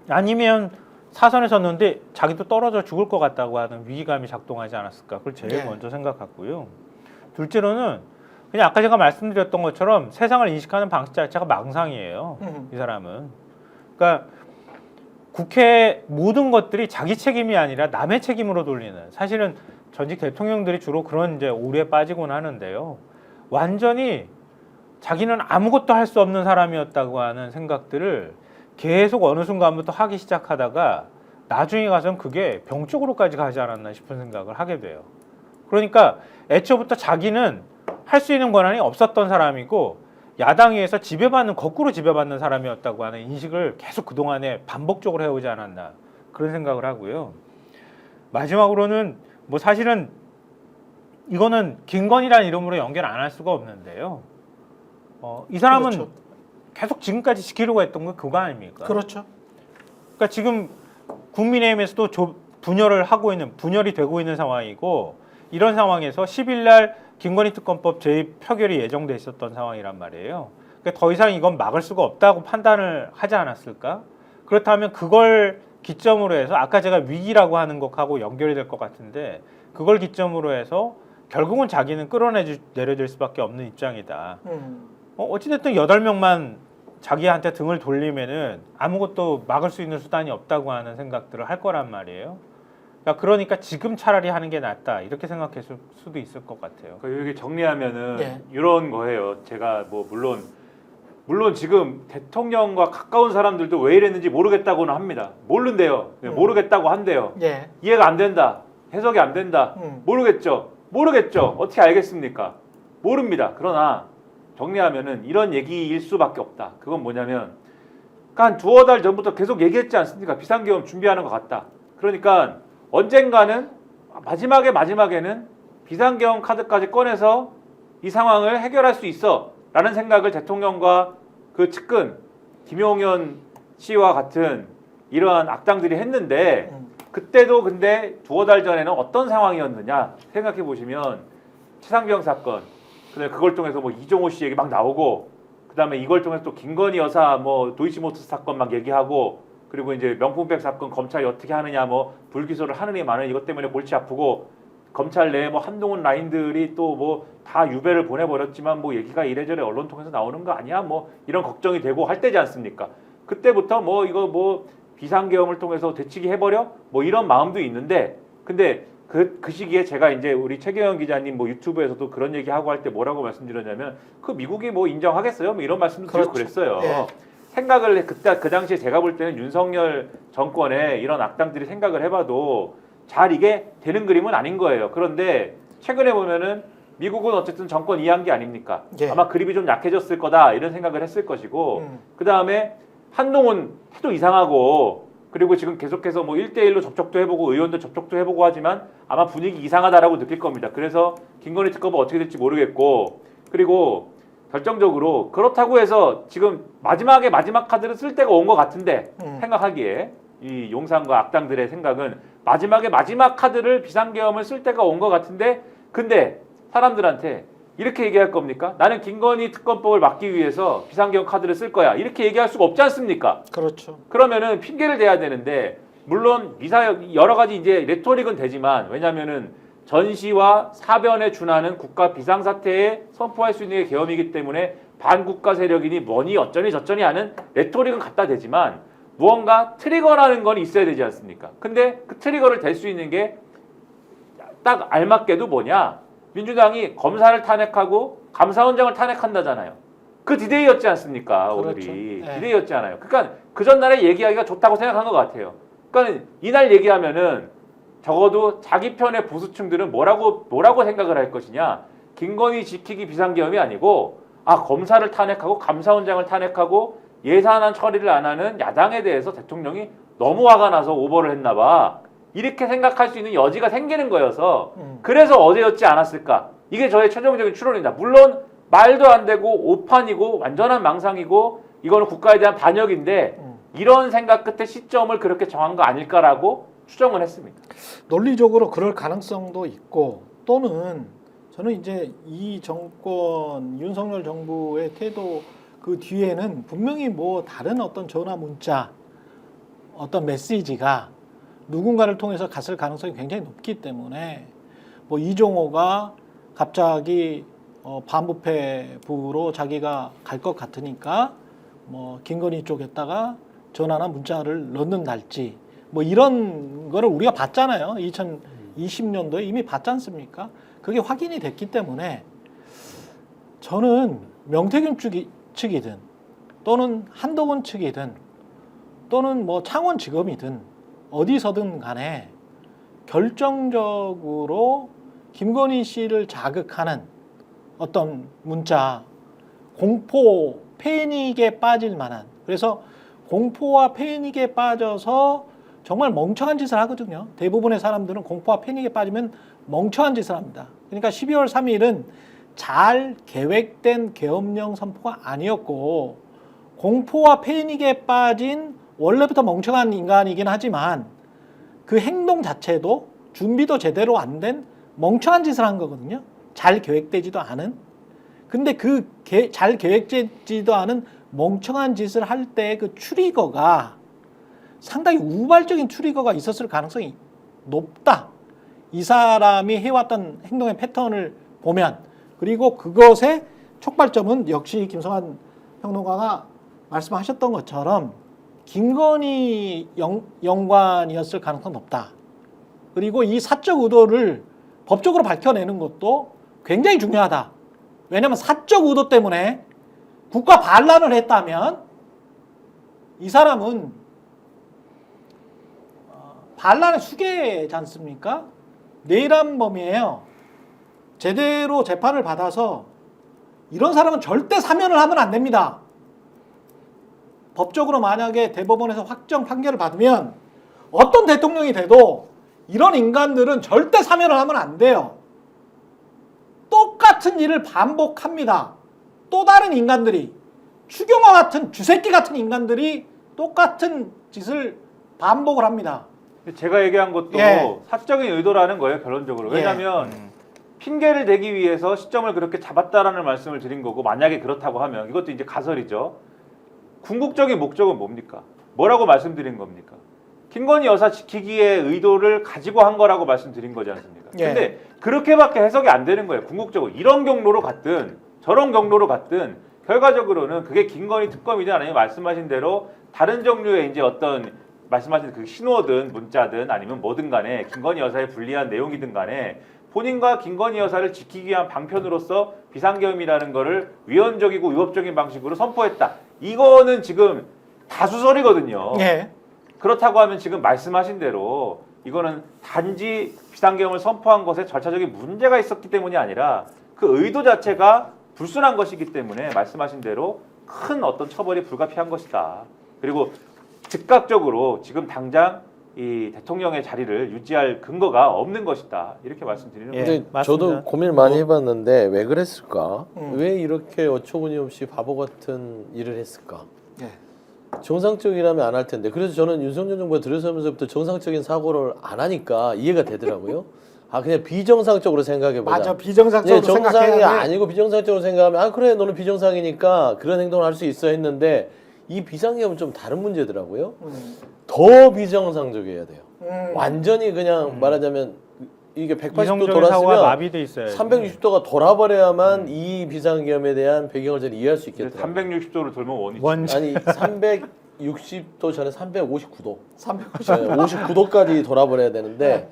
C: 아니면 사선에 섰는데 자기도 떨어져 죽을 것 같다고 하는 위기감이 작동하지 않았을까. 그걸 제일
A: 네.
C: 먼저 생각했고요. 둘째로는 그냥 아까 제가 말씀드렸던 것처럼 세상을 인식하는 방식 자체가 망상이에요. 이 사람은. 그러니까 국회 모든 것들이 자기 책임이 아니라 남의 책임으로 돌리는, 사실은 전직 대통령들이 주로 그런 이제 오류에 빠지곤 하는데요. 완전히 자기는 아무것도 할 수 없는 사람이었다고 하는 생각들을 계속 어느 순간부터 하기 시작하다가 나중에 가서는 그게 병 쪽으로까지 가지 않았나 싶은 생각을 하게 돼요. 그러니까 애초부터 자기는 할 수 있는 권한이 없었던 사람이고 야당위에서 지배받는, 거꾸로 지배받는 사람이었다고 하는 인식을 계속 그동안에 반복적으로 해오지 않았나, 그런 생각을 하고요. 마지막으로는 뭐 사실은 이거는 김건희라는 이름으로 연결 안 할 수가 없는데요. 이 사람은
A: 그렇죠.
C: 계속 지금까지 지키려고 했던 건 그거 아닙니까?
A: 그렇죠.
C: 그러니까 지금 국민의힘에서도 분열이 되고 있는 상황이고, 이런 상황에서 10일 날 김건희 특검법 재입 표결이 예정돼 있었던 상황이란 말이에요. 그러니까 더 이상 이건 막을 수가 없다고 판단을 하지 않았을까? 그렇다면 그걸 기점으로 해서 아까 제가 위기라고 하는 것하고 연결이 될 것 같은데, 그걸 기점으로 해서 결국은 자기는 끌어내려질 수밖에 없는 입장이다. 어찌됐든 8명만 자기한테 등을 돌리면은 아무것도 막을 수 있는 수단이 없다고 하는 생각들을 할 거란 말이에요. 그러니까 지금 차라리 하는 게 낫다, 이렇게 생각했을 수도 있을 것 같아요.
D: 여기 정리하면은
A: 네.
D: 이런 거예요. 제가 뭐 물론 지금 대통령과 가까운 사람들도 왜 이랬는지 모르겠다고는 합니다. 모른대요. 모르겠다고 한대요.
A: 예.
D: 이해가 안 된다. 해석이 안 된다. 모르겠죠. 어떻게 알겠습니까? 모릅니다. 그러나 정리하면은 이런 얘기일 수밖에 없다. 그건 뭐냐면, 한 두어 달 전부터 계속 얘기했지 않습니까? 비상계엄 준비하는 것 같다. 그러니까 언젠가는 마지막에는 비상계엄 카드까지 꺼내서 이 상황을 해결할 수 있어 라는 생각을 대통령과 그 측근 김용현 씨와 같은 이러한 악당들이 했는데, 그때도 근데 두어 달 전에는 어떤 상황이었느냐 생각해 보시면, 최상병 사건, 그걸 통해서 뭐 이종호 씨 얘기 막 나오고, 그다음에 이걸 통해서 또 김건희 여사 뭐 도이치모터스 사건 막 얘기하고, 그리고 이제 명품백 사건 검찰이 어떻게 하느냐, 뭐 불기소를 하느니 마느니 이것 때문에 골치 아프고, 검찰 내에 뭐 한동훈 라인들이 또 뭐 다 유배를 보내버렸지만 뭐 얘기가 이래저래 언론 통해서 나오는 거 아니야, 뭐 이런 걱정이 되고 할 때지 않습니까? 그때부터 뭐 이거 뭐 비상계엄을 통해서 되치기 해버려, 뭐 이런 마음도 있는데, 근데 그 시기에 제가 이제 우리 최경영 기자님 뭐 유튜브에서도 그런 얘기하고 할 때 뭐라고 말씀드렸냐면, 그 미국이 뭐 인정하겠어요? 뭐 이런 말씀도 드리고 그랬어요.
A: 예.
D: 생각을 그 당시에 제가 볼 때는 윤석열 정권에 이런 악당들이 생각을 해봐도 잘 이게 되는 그림은 아닌 거예요. 그런데 최근에 보면은 미국은 어쨌든 정권 이해한 게 아닙니까?
A: 예.
D: 아마 그립이 좀 약해졌을 거다 이런 생각을 했을 것이고, 그 다음에 한동훈 태도 이상하고, 그리고 지금 계속해서 뭐 1대1로 접촉도 해보고 의원들 접촉도 해보고 하지만 아마 분위기 이상하다라고 느낄 겁니다. 그래서 김건희 특검은 어떻게 될지 모르겠고, 그리고 결정적으로 그렇다고 해서 지금 마지막 카드를 쓸 때가 온 것 같은데, 생각하기에 이 용산과 악당들의 생각은 마지막 카드를 비상계엄을 쓸 때가 온 것 같은데, 근데 사람들한테 이렇게 얘기할 겁니까? 나는 김건희 특검법을 막기 위해서 비상계엄 카드를 쓸 거야, 이렇게 얘기할 수가 없지 않습니까?
A: 그렇죠.
D: 그러면은 핑계를 대야 되는데, 물론 여러 가지 이제 레토릭은 되지만, 왜냐면은 전시와 사변에 준하는 국가 비상사태에 선포할 수 있는 게 계엄이기 때문에 반국가 세력이니 뭐니 어쩌니 저쩌니 하는 레토릭은 갖다 대지만, 무언가 트리거라는 건 있어야 되지 않습니까? 근데 그 트리거를 댈 수 있는 게 딱 알맞게도 뭐냐? 민주당이 검사를 탄핵하고 감사원장을 탄핵한다잖아요. 그 디데이였지 않습니까?
A: 그렇죠.
D: 오늘이
A: 네.
D: 디데이였지 않아요. 그러니까 그 전날에 얘기하기가 좋다고 생각한 것 같아요. 그러니까 이날 얘기하면은 적어도 자기 편의 보수층들은 뭐라고 생각을 할 것이냐? 김건희 지키기 비상계엄이 아니고, 검사를 탄핵하고 감사원장을 탄핵하고 예산안 처리를 안 하는 야당에 대해서 대통령이 너무 화가 나서 오버를 했나 봐, 이렇게 생각할 수 있는 여지가 생기는 거여서 그래서 어제였지 않았을까? 이게 저의 최종적인 추론입니다. 물론 말도 안 되고 오판이고 완전한 망상이고 이거는 국가에 대한 반역인데, 이런 생각 끝에 시점을 그렇게 정한 거 아닐까라고 추정을 했습니다.
A: 논리적으로 그럴 가능성도 있고 또는 저는 이제 이 정권 윤석열 정부의 태도 그 뒤에는 분명히 뭐 다른 어떤 전화 문자 어떤 메시지가 누군가를 통해서 갔을 가능성이 굉장히 높기 때문에 뭐 이종호가 갑자기 반부패부로 자기가 갈 것 같으니까 뭐 김건희 쪽에다가 전화나 문자를 넣는달지 뭐 이런 거를 우리가 봤잖아요. 2020년도에 이미 봤지 않습니까? 그게 확인이 됐기 때문에 저는 명태균 측이든 또는 한동훈 측이든 또는 뭐 창원지검이든 어디서든 간에 결정적으로 김건희 씨를 자극하는 어떤 문자, 공포, 패닉에 빠질 만한 그래서 공포와 패닉에 빠져서 정말 멍청한 짓을 하거든요. 대부분의 사람들은 공포와 패닉에 빠지면 멍청한 짓을 합니다. 그러니까 12월 3일은 잘 계획된 계엄령 선포가 아니었고 공포와 패닉에 빠진 원래부터 멍청한 인간이긴 하지만 그 행동 자체도 준비도 제대로 안 된 멍청한 짓을 한 거거든요. 잘 계획되지도 않은. 근데 그 잘 계획되지도 않은 멍청한 짓을 할 때 그 트리거가 상당히 우발적인 트리거가 있었을 가능성이 높다. 이 사람이 해왔던 행동의 패턴을 보면 그리고 그것의 촉발점은 역시 김성환 평론가가 말씀하셨던 것처럼 김건희 연관이었을 가능성이 높다. 그리고 이 사적 의도를 법적으로 밝혀내는 것도 굉장히 중요하다. 왜냐하면 사적 의도 때문에 국가 반란을 했다면 이 사람은 반란의 수괴지 않습니까? 내란범이에요. 제대로 재판을 받아서 이런 사람은 절대 사면을 하면 안 됩니다. 법적으로 만약에 대법원에서 확정 판결을 받으면 어떤 대통령이 돼도 이런 인간들은 절대 사면을 하면 안 돼요. 똑같은 일을 반복합니다. 또 다른 인간들이 추경화 같은 쥐새끼 같은 인간들이 똑같은 짓을 반복을 합니다.
D: 제가 얘기한 것도
A: 예.
D: 사적인 의도라는 거예요, 결론적으로. 왜냐하면 핑계를 대기 위해서 시점을 그렇게 잡았다라는 말씀을 드린 거고 만약에 그렇다고 하면 이것도 이제 가설이죠. 궁극적인 목적은 뭡니까? 뭐라고 말씀드린 겁니까? 김건희 여사 지키기의 의도를 가지고 한 거라고 말씀드린 거지 않습니까?
A: 예.
D: 근데 그렇게밖에 해석이 안 되는 거예요. 궁극적으로 이런 경로로 갔든 저런 경로로 갔든 결과적으로는 그게 김건희 특검이든 아니면 말씀하신 대로 다른 종류의 이제 어떤 말씀하신 그 신호든 문자든 아니면 뭐든 간에 김건희 여사의 불리한 내용이든 간에 본인과 김건희 여사를 지키기 위한 방편으로서 비상계엄이라는 거를 위헌적이고 위법적인 방식으로 선포했다. 이거는 지금 다수설이거든요.
A: 예.
D: 그렇다고 하면 지금 말씀하신 대로 이거는 단지 비상계엄을 선포한 것에 절차적인 문제가 있었기 때문이 아니라 그 의도 자체가 불순한 것이기 때문에 말씀하신 대로 큰 어떤 처벌이 불가피한 것이다. 그리고 즉각적으로 지금 당장 이 대통령의 자리를 유지할 근거가 없는 것이다. 이렇게 말씀드리는
C: 예.
D: 거예요.
B: 근데
C: 맞습니다.
B: 저도 고민을 많이 해봤는데 왜 그랬을까?
A: 음.
B: 왜 이렇게 어처구니없이 바보 같은 일을 했을까?
A: 예.
B: 정상적이라면 안 할 텐데. 그래서 저는 윤석열 정부가 들어서면서부터 정상적인 사고를 안 하니까 이해가 되더라고요. 아 그냥 비정상적으로 생각해보자.
A: 맞아. 비정상적으로
B: 정상이
A: 생각해야 돼.
B: 아니고 비정상적으로 생각하면 아 그래 너는 비정상이니까 그런 행동을 할 수 있어 했는데 이 비상계엄은 좀 다른 문제더라고요. 더 비정상적이어야 돼요. 완전히 그냥 말하자면 이게 180도
C: 이성적인 사고가
B: 돌았으면
C: 마비돼 있어요.
B: 360도가 돌아버려야만 이 비상계엄에 대한 배경을 저는 이해할 수 있겠더라고요.
D: 360도를 돌면 원이지.
C: 원자
B: 아니 360도 전에 359도
A: 350.
B: 59도까지 돌아버려야 되는데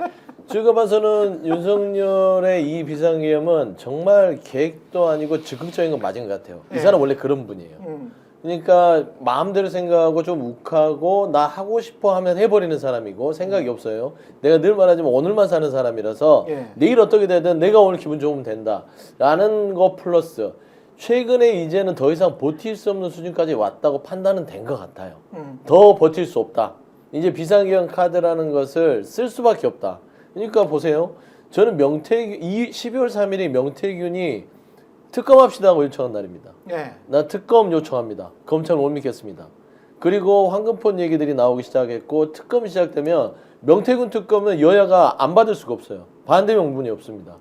B: 제가 봐서는 윤석열의 이 비상계엄은 정말 계획도 아니고 적극적인 건 맞은 것 같아요. 이 사람 원래 그런 분이에요. 그러니까 마음대로 생각하고 좀 욱하고 나 하고 싶어 하면 해버리는 사람이고 생각이 없어요. 내가 늘 말하지만 오늘만 사는 사람이라서
A: 예.
B: 내일 어떻게 되든 내가 오늘 기분 좋으면 된다 라는 거 플러스 최근에 이제는 더 이상 버틸 수 없는 수준까지 왔다고 판단은 된 것 같아요. 더 버틸 수 없다. 이제 비상계엄 카드라는 것을 쓸 수밖에 없다. 그러니까 보세요. 저는 12월 3일이 명태균이 특검합시다 하고 요청한 날입니다.
A: 예.
B: 나 특검 요청합니다. 검찰 못 믿겠습니다. 그리고 황금폰 얘기들이 나오기 시작했고 특검이 시작되면 명태균 특검은 여야가 안 받을 수가 없어요. 반대 명분이 없습니다.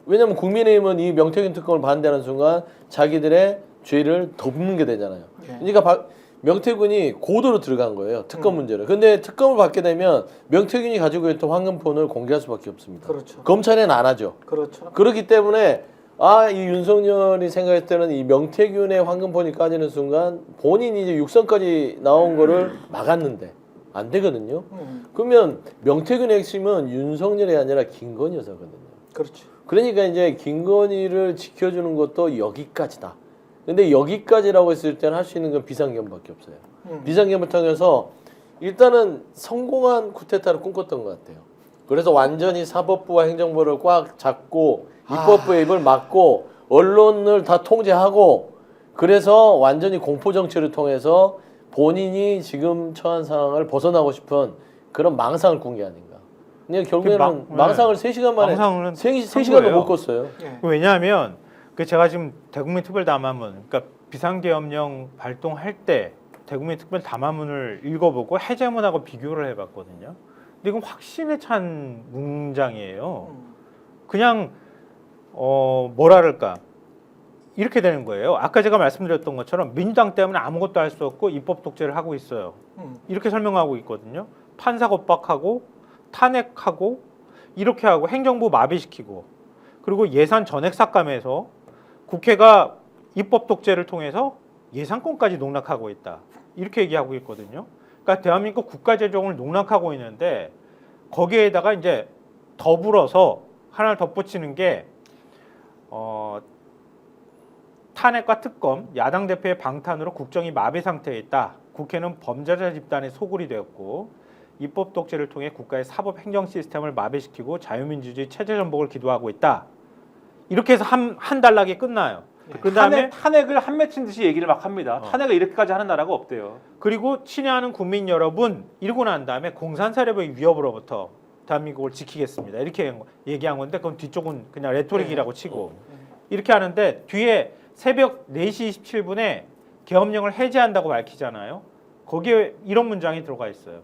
B: 왜냐하면 국민의힘은 이 명태균 특검을 반대하는 순간 자기들의 죄를 덮는 게 되잖아요. 그러니까 명태균이 고도로 들어간 거예요. 특검 문제를. 근데 특검을 받게 되면 명태균이 가지고 있던 황금폰을 공개할 수밖에 없습니다.
A: 그렇죠.
B: 검찰에는 안 하죠.
A: 그렇죠.
B: 그렇기 때문에 이 윤석열이 생각했을 때는 이 명태균의 황금폰이 까지는 순간 본인이 이제 육성까지 나온 거를 막았는데 안 되거든요. 그러면 명태균의 핵심은 윤석열이 아니라 김건희 여사거든요.
A: 그렇지.
B: 그러니까 이제 김건희를 지켜주는 것도 여기까지다. 근데 여기까지라고 했을 때는 할 수 있는 건 비상계엄밖에 없어요. 비상계엄을 통해서 일단은 성공한 쿠데타를 꿈꿨던 것 같아요. 그래서 완전히 사법부와 행정부를 꽉 잡고 입법부의 입을 막고 언론을 다 통제하고 그래서 완전히 공포정치를 통해서 본인이 지금 처한 상황을 벗어나고 싶은 그런 망상을 꾼 게 아닌가. 근데 결국에는 망상을 3시간 만에
C: 망상은
B: 3시간도 못 꿨어요.
A: 예.
C: 왜냐하면 그 제가 지금 대국민 특별 담화문, 그러니까 비상계엄령 발동할 때 대국민 특별 담화문을 읽어보고 해제문하고 비교를 해봤거든요. 근데 이건 확신에 찬 문장이에요. 그냥 뭐랄까 이렇게 되는 거예요. 아까 제가 말씀드렸던 것처럼 민주당 때문에 아무것도 할 수 없고 입법 독재를 하고 있어요. 이렇게 설명하고 있거든요. 판사 겁박하고 탄핵하고 이렇게 하고 행정부 마비시키고 그리고 예산 전액 삭감해서 국회가 입법 독재를 통해서 예산권까지 농락하고 있다. 이렇게 얘기하고 있거든요. 그러니까 대한민국 국가 재정을 농락하고 있는데 거기에다가 이제 더불어서 하나를 덧붙이는 게 탄핵과 특검, 야당 대표의 방탄으로 국정이 마비 상태에 있다. 국회는 범죄자 집단의 소굴이 되었고 입법 독재를 통해 국가의 사법 행정 시스템을 마비시키고 자유민주주의 체제 전복을 기도하고 있다. 이렇게 해서 한 단락이 끝나요. 그다음에
D: 탄핵을 한 맺힌 듯이 얘기를 막 합니다. 탄핵을 이렇게까지 하는 나라가 없대요.
C: 그리고 친애하는 국민 여러분 이러고 난 다음에 공산 세력의 위협으로부터 대한민국을 지키겠습니다. 이렇게 얘기한 건데 그건 뒤쪽은 그냥 레토릭이라고 치고 이렇게 하는데 뒤에 새벽 4시 27분에 계엄령을 해제한다고 밝히잖아요. 거기에 이런 문장이 들어가 있어요.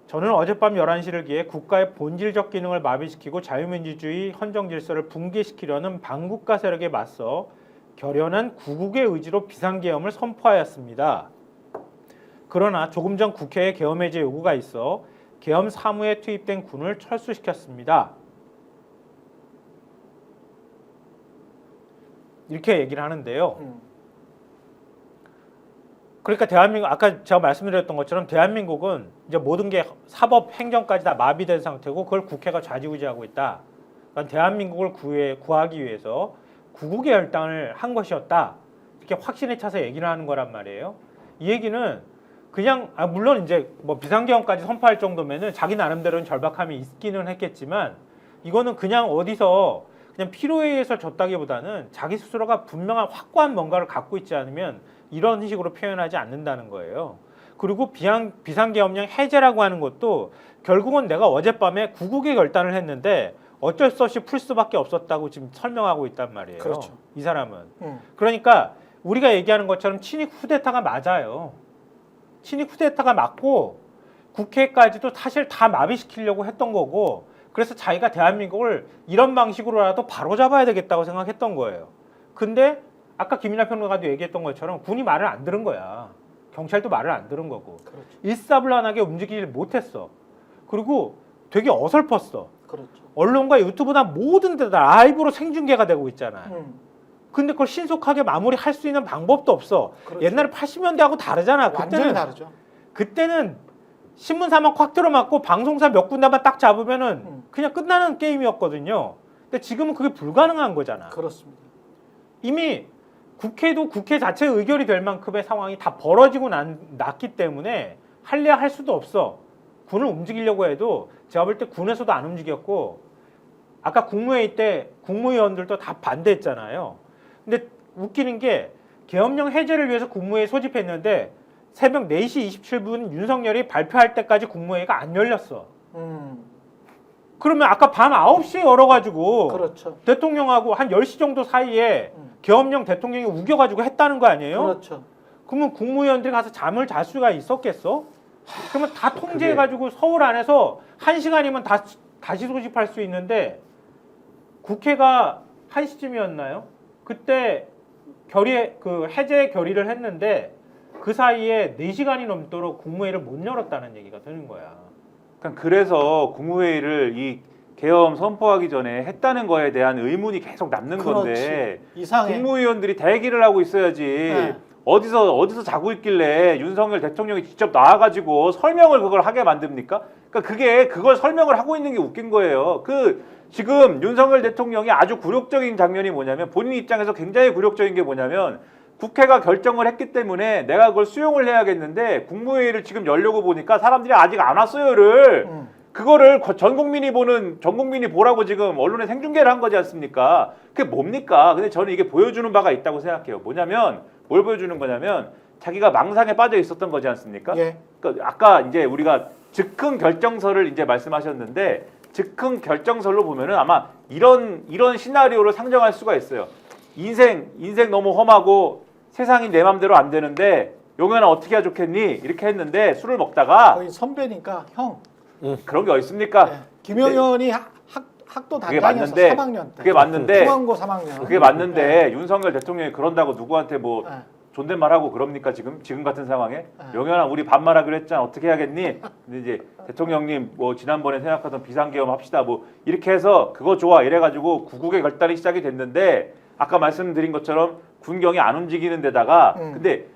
C: 저는 어젯밤 11시를 기해 국가의 본질적 기능을 마비시키고 자유민주주의 헌정 질서를 붕괴시키려는 반국가 세력에 맞서 결연한 구국의 의지로 비상계엄을 선포하였습니다. 그러나 조금 전 국회에 계엄 해제 요구가 있어 계엄 사무에 투입된 군을 철수시켰습니다. 이렇게 얘기를 하는데요. 그러니까 대한민국 아까 제가 말씀드렸던 것처럼 대한민국은 이제 모든 게 사법 행정까지 다 마비된 상태고 그걸 국회가 좌지우지하고 있다. 그러니까 대한민국을 구하기 위해서 구국의 결단을 한 것이었다. 이렇게 확신에 차서 얘기를 하는 거란 말이에요. 이 얘기는 그냥 물론 이제 뭐 비상계엄까지 선포할 정도면은 자기 나름대로는 절박함이 있기는 했겠지만 이거는 그냥 어디서 그냥 필요에 의해서 졌다기보다는 자기 스스로가 분명한 확고한 뭔가를 갖고 있지 않으면 이런 식으로 표현하지 않는다는 거예요. 그리고 비상계엄령 해제라고 하는 것도 결국은 내가 어젯밤에 구국의 결단을 했는데 어쩔 수 없이 풀 수밖에 없었다고 지금 설명하고 있단 말이에요.
A: 그렇죠.
C: 이 사람은. 그러니까 우리가 얘기하는 것처럼 친위 쿠데타가 맞아요. 친위 쿠데타가 맞고 국회까지도 사실 다 마비시키려고 했던 거고 그래서 자기가 대한민국을 이런 방식으로라도 바로잡아야 되겠다고 생각했던 거예요. 근데 아까 김이나 평론가도 얘기했던 것처럼 군이 말을 안 들은 거야. 경찰도 말을 안 들은 거고.
A: 그렇죠.
C: 일사불란하게 움직이질 못했어. 그리고 되게 어설펐어.
A: 그렇죠.
C: 언론과 유튜브나 모든 데다 라이브로 생중계가 되고 있잖아요. 근데 그걸 신속하게 마무리할 수 있는 방법도 없어.
A: 그렇죠.
C: 옛날에 80년대하고 다르잖아.
A: 완전히 다르죠.
C: 그때는 신문사만 콱 들어맞고 방송사 몇 군데만 딱 잡으면은 그냥 끝나는 게임이었거든요. 근데 지금은 그게 불가능한 거잖아.
A: 그렇습니다.
C: 이미 국회도 국회 자체의 의결이 될 만큼의 상황이 다 벌어지고 났기 때문에 할래야 할 수도 없어. 군을 움직이려고 해도 제가 볼 때 군에서도 안 움직였고 아까 국무회의 때 국무위원들도 다 반대했잖아요. 근데 웃기는 게 계엄령 해제를 위해서 국무회의 소집했는데 새벽 4시 27분 윤석열이 발표할 때까지 국무회의가 안 열렸어. 그러면 아까 밤 9시에 열어가지고
A: 그렇죠.
C: 대통령하고 한 10시 정도 사이에 계엄령 대통령이 우겨가지고 했다는 거 아니에요?
A: 그렇죠.
C: 그러면 국무위원들이 가서 잠을 잘 수가 있었겠어? 그러면 다 통제해가지고 서울 안에서 1시간이면 다시 소집할 수 있는데 국회가 1시쯤이었나요? 그때 해제 결의를 했는데 그 사이에 4시간이 넘도록 국무회의를 못 열었다는 얘기가 드는 거야.
D: 그러니까 그래서 국무회의를 이 계엄 선포하기 전에 했다는 거에 대한 의문이 계속 남는 건데
A: 이상해.
D: 국무위원들이 대기를 하고 있어야지.
A: 네.
D: 어디서 자고 있길래 윤석열 대통령이 직접 나와가지고 설명을 그걸 하게 만듭니까? 그러니까 그걸 설명을 하고 있는 게 웃긴 거예요. 지금 윤석열 대통령이 아주 굴욕적인 장면이 뭐냐면 본인 입장에서 굉장히 굴욕적인 게 뭐냐면 국회가 결정을 했기 때문에 내가 그걸 수용을 해야겠는데 국무회의를 지금 열려고 보니까 사람들이 아직 안 왔어요를 그거를 전 국민이 보라고 지금 언론에 생중계를 한 거지 않습니까? 그게 뭡니까? 근데 저는 이게 보여주는 바가 있다고 생각해요. 뭐냐면 뭘 보여주는 거냐면 자기가 망상에 빠져 있었던 거지 않습니까?
A: 예.
D: 그러니까 아까 이제 우리가 즉흥 결정서를 이제 말씀하셨는데 즉흥 결정설로 보면은 아마 이런 시나리오를 상정할 수가 있어요. 인생 너무 험하고 세상이 내 맘대로 안 되는데 용현아 어떻게 해야 좋겠니? 이렇게 했는데 술을 먹다가
A: 거의 선배니까 형.
D: 그런 게 어딨습니까?
A: 네. 김영현이 학도
D: 그게
A: 단장이었어.
D: 맞는데
A: 3학년 때.
D: 그게 맞는데
A: 중앙고 3학년.
D: 그게 맞는데 윤석열 대통령이 그런다고 누구한테 뭐
A: 네.
D: 존댓말하고 그럽니까 지금 같은 상황에?
A: 네.
D: 용현아 우리 반말하기로 했잖아 어떻게 해야겠니? 근데 이제 대통령님 뭐 지난번에 생각하던 비상계엄 합시다 뭐 이렇게 해서 그거 좋아 이래가지고 구국의 결단이 시작이 됐는데 아까 말씀드린 것처럼 군경이 안 움직이는 데다가 근데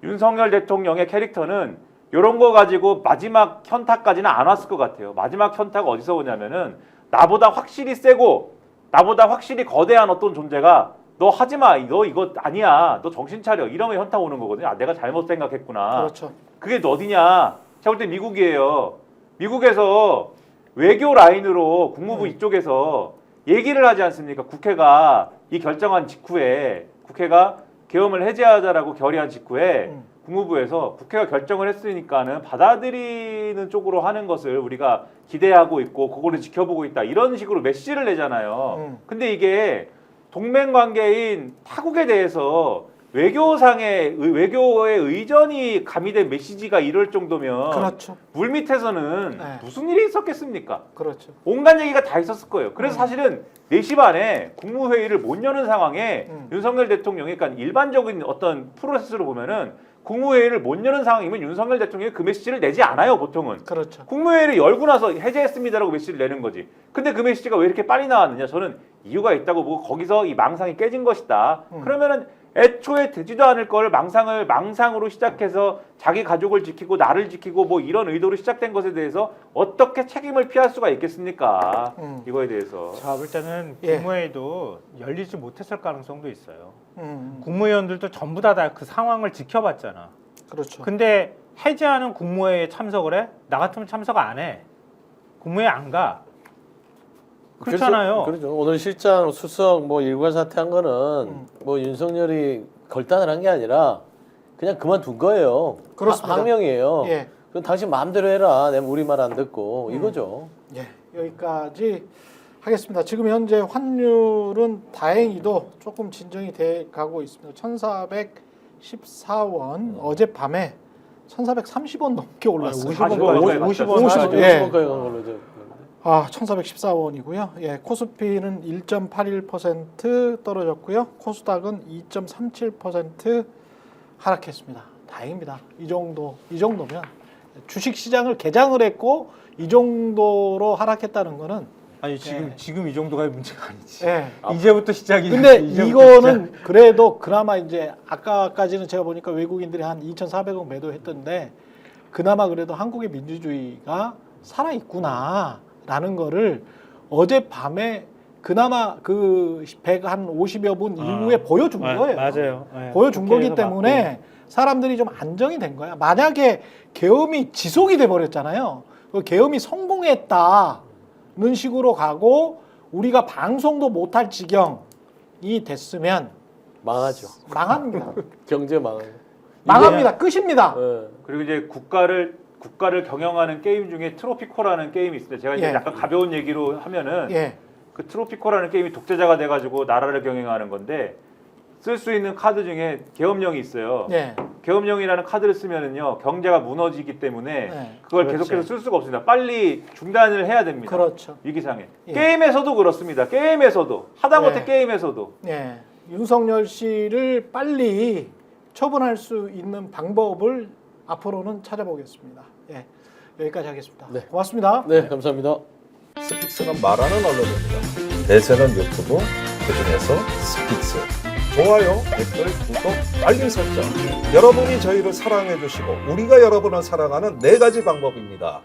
D: 윤석열 대통령의 캐릭터는 이런 거 가지고 마지막 현타까지는 안 왔을 것 같아요. 마지막 현타가 어디서 오냐면은 나보다 확실히 세고 나보다 확실히 거대한 어떤 존재가 너 하지마 너 이거 아니야 너 정신 차려 이러면 현타 오는 거거든요. 내가 잘못 생각했구나.
A: 그렇죠.
D: 그게 어디냐? 제가 볼 때 미국이에요. 미국에서 외교 라인으로 국무부 이쪽에서 얘기를 하지 않습니까? 국회가 이 결정한 직후에 국회가 계엄을 해제하자라고 결의한 직후에 국무부에서 국회가 결정을 했으니까는 받아들이는 쪽으로 하는 것을 우리가 기대하고 있고 그거를 지켜보고 있다 이런 식으로 메시지를 내잖아요. 근데 이게 동맹 관계인 타국에 대해서 외교의 의전이 가미된 메시지가 이럴 정도면
A: 그렇죠.
D: 물밑에서는
A: 네.
D: 무슨 일이 있었겠습니까?
A: 그렇죠.
D: 온갖 얘기가 다 있었을 거예요. 그래서 사실은 4시 반에 국무회의를 못 여는 상황에 윤석열 대통령이 그러니까 일반적인 어떤 프로세스로 보면은 국무회의를 못 여는 상황이면 윤석열 대통령이 그 메시지를 내지 않아요, 보통은.
A: 그렇죠.
D: 국무회의를 열고 나서 해제했습니다라고 메시지를 내는 거지. 근데 그 메시지가 왜 이렇게 빨리 나왔느냐? 저는 이유가 있다고 보고 거기서 이 망상이 깨진 것이다. 그러면은 애초에 되지도 않을 걸 망상으로 시작해서 자기 가족을 지키고 나를 지키고 뭐 이런 의도로 시작된 것에 대해서 어떻게 책임을 피할 수가 있겠습니까? 이거에 대해서.
C: 제가 볼 때는
A: 예.
C: 국무회의도 열리지 못했을 가능성도 있어요.
A: 음.
C: 국무위원들도 전부 다 그 상황을 지켜봤잖아.
A: 그렇죠.
C: 근데 해제하는 국무회의에 참석을 해? 나 같으면 참석 안 해. 국무회의 안 가. 그렇잖아요.
B: 그렇죠. 오늘 실장 수석 뭐 일괄 사퇴한 거는 뭐 윤석열이 결단을 한 게 아니라 그냥 그만둔 거예요.
A: 그렇습니다.
B: 항명이에요.
A: 예.
B: 그럼 당신 마음대로 해라. 내가 우리 말 안 듣고 이거죠.
A: 예. 여기까지 하겠습니다. 지금 현재 환율은 다행히도 조금 진정이 돼 가고 있습니다. 1,414원 어젯밤에 1,430원 넘게 올랐어요.
C: 50원,
A: 50원.
B: 예.
A: 예.
B: 50원까지 간 걸로 죠.
A: 1,414원이고요. 예, 코스피는 1.81% 떨어졌고요. 코스닥은 2.37% 하락했습니다. 다행입니다. 이 정도면 주식 시장을 개장을 했고 이 정도로 하락했다는 거는
C: 아니 지금 이 정도가 문제가 아니지.
A: 예.
C: 이제부터 시작이지.
A: 근데
C: 이제부터
A: 이거는 그래도 그나마 이제 아까까지는 제가 보니까 외국인들이 한 2,400억 매도했던데 그나마 그래도 한국의 민주주의가 살아 있구나라는 거를 어젯밤에 그나마 그 150여 분 이후에 보여준 거예요.
C: 맞아요. 네.
A: 보여준 거기
C: 국회에서
A: 때문에 사람들이 좀 안정이 된 거야. 만약에 계엄이 지속이 돼 버렸잖아요. 그 계엄이 성공했다는 식으로 가고 우리가 방송도 못할 지경이 됐으면
B: 망하죠.
A: 망합니다.
B: 경제 망해요.
A: 망합니다. 끝입니다.
B: 예.
D: 그리고 이제 국가를 경영하는 게임 중에 트로피코라는 게임이 있습니다. 제가 이제
A: 예.
D: 약간 가벼운 얘기로 하면은
A: 예.
D: 그 트로피코라는 게임이 독재자가 돼가지고 나라를 경영하는 건데 쓸 수 있는 카드 중에 계엄령이 있어요.
A: 예.
D: 계엄령이라는 카드를 쓰면은요 경제가 무너지기 때문에
A: 네.
D: 그걸
A: 그렇지.
D: 계속해서 쓸 수가 없습니다. 빨리 중단을 해야 됩니다.
A: 그렇죠.
D: 위기상에.
A: 예.
D: 게임에서도 그렇습니다. 게임에서도 하다못해
A: 네.
D: 게임에서도
A: 예. 윤석열 씨를 빨리 처분할 수 있는 방법을 앞으로는 찾아보겠습니다. 예. 여기까지 하겠습니다.
B: 네.
A: 고맙습니다.
B: 네, 감사합니다.
E: 스픽스는 말하는 언론입니다. 대세는 유튜브, 그중에서 스픽스. 좋아요, 댓글, 구독, 알림 설정. 여러분이 저희를 사랑해 주시고 우리가 여러분을 사랑하는 4가지 방법입니다.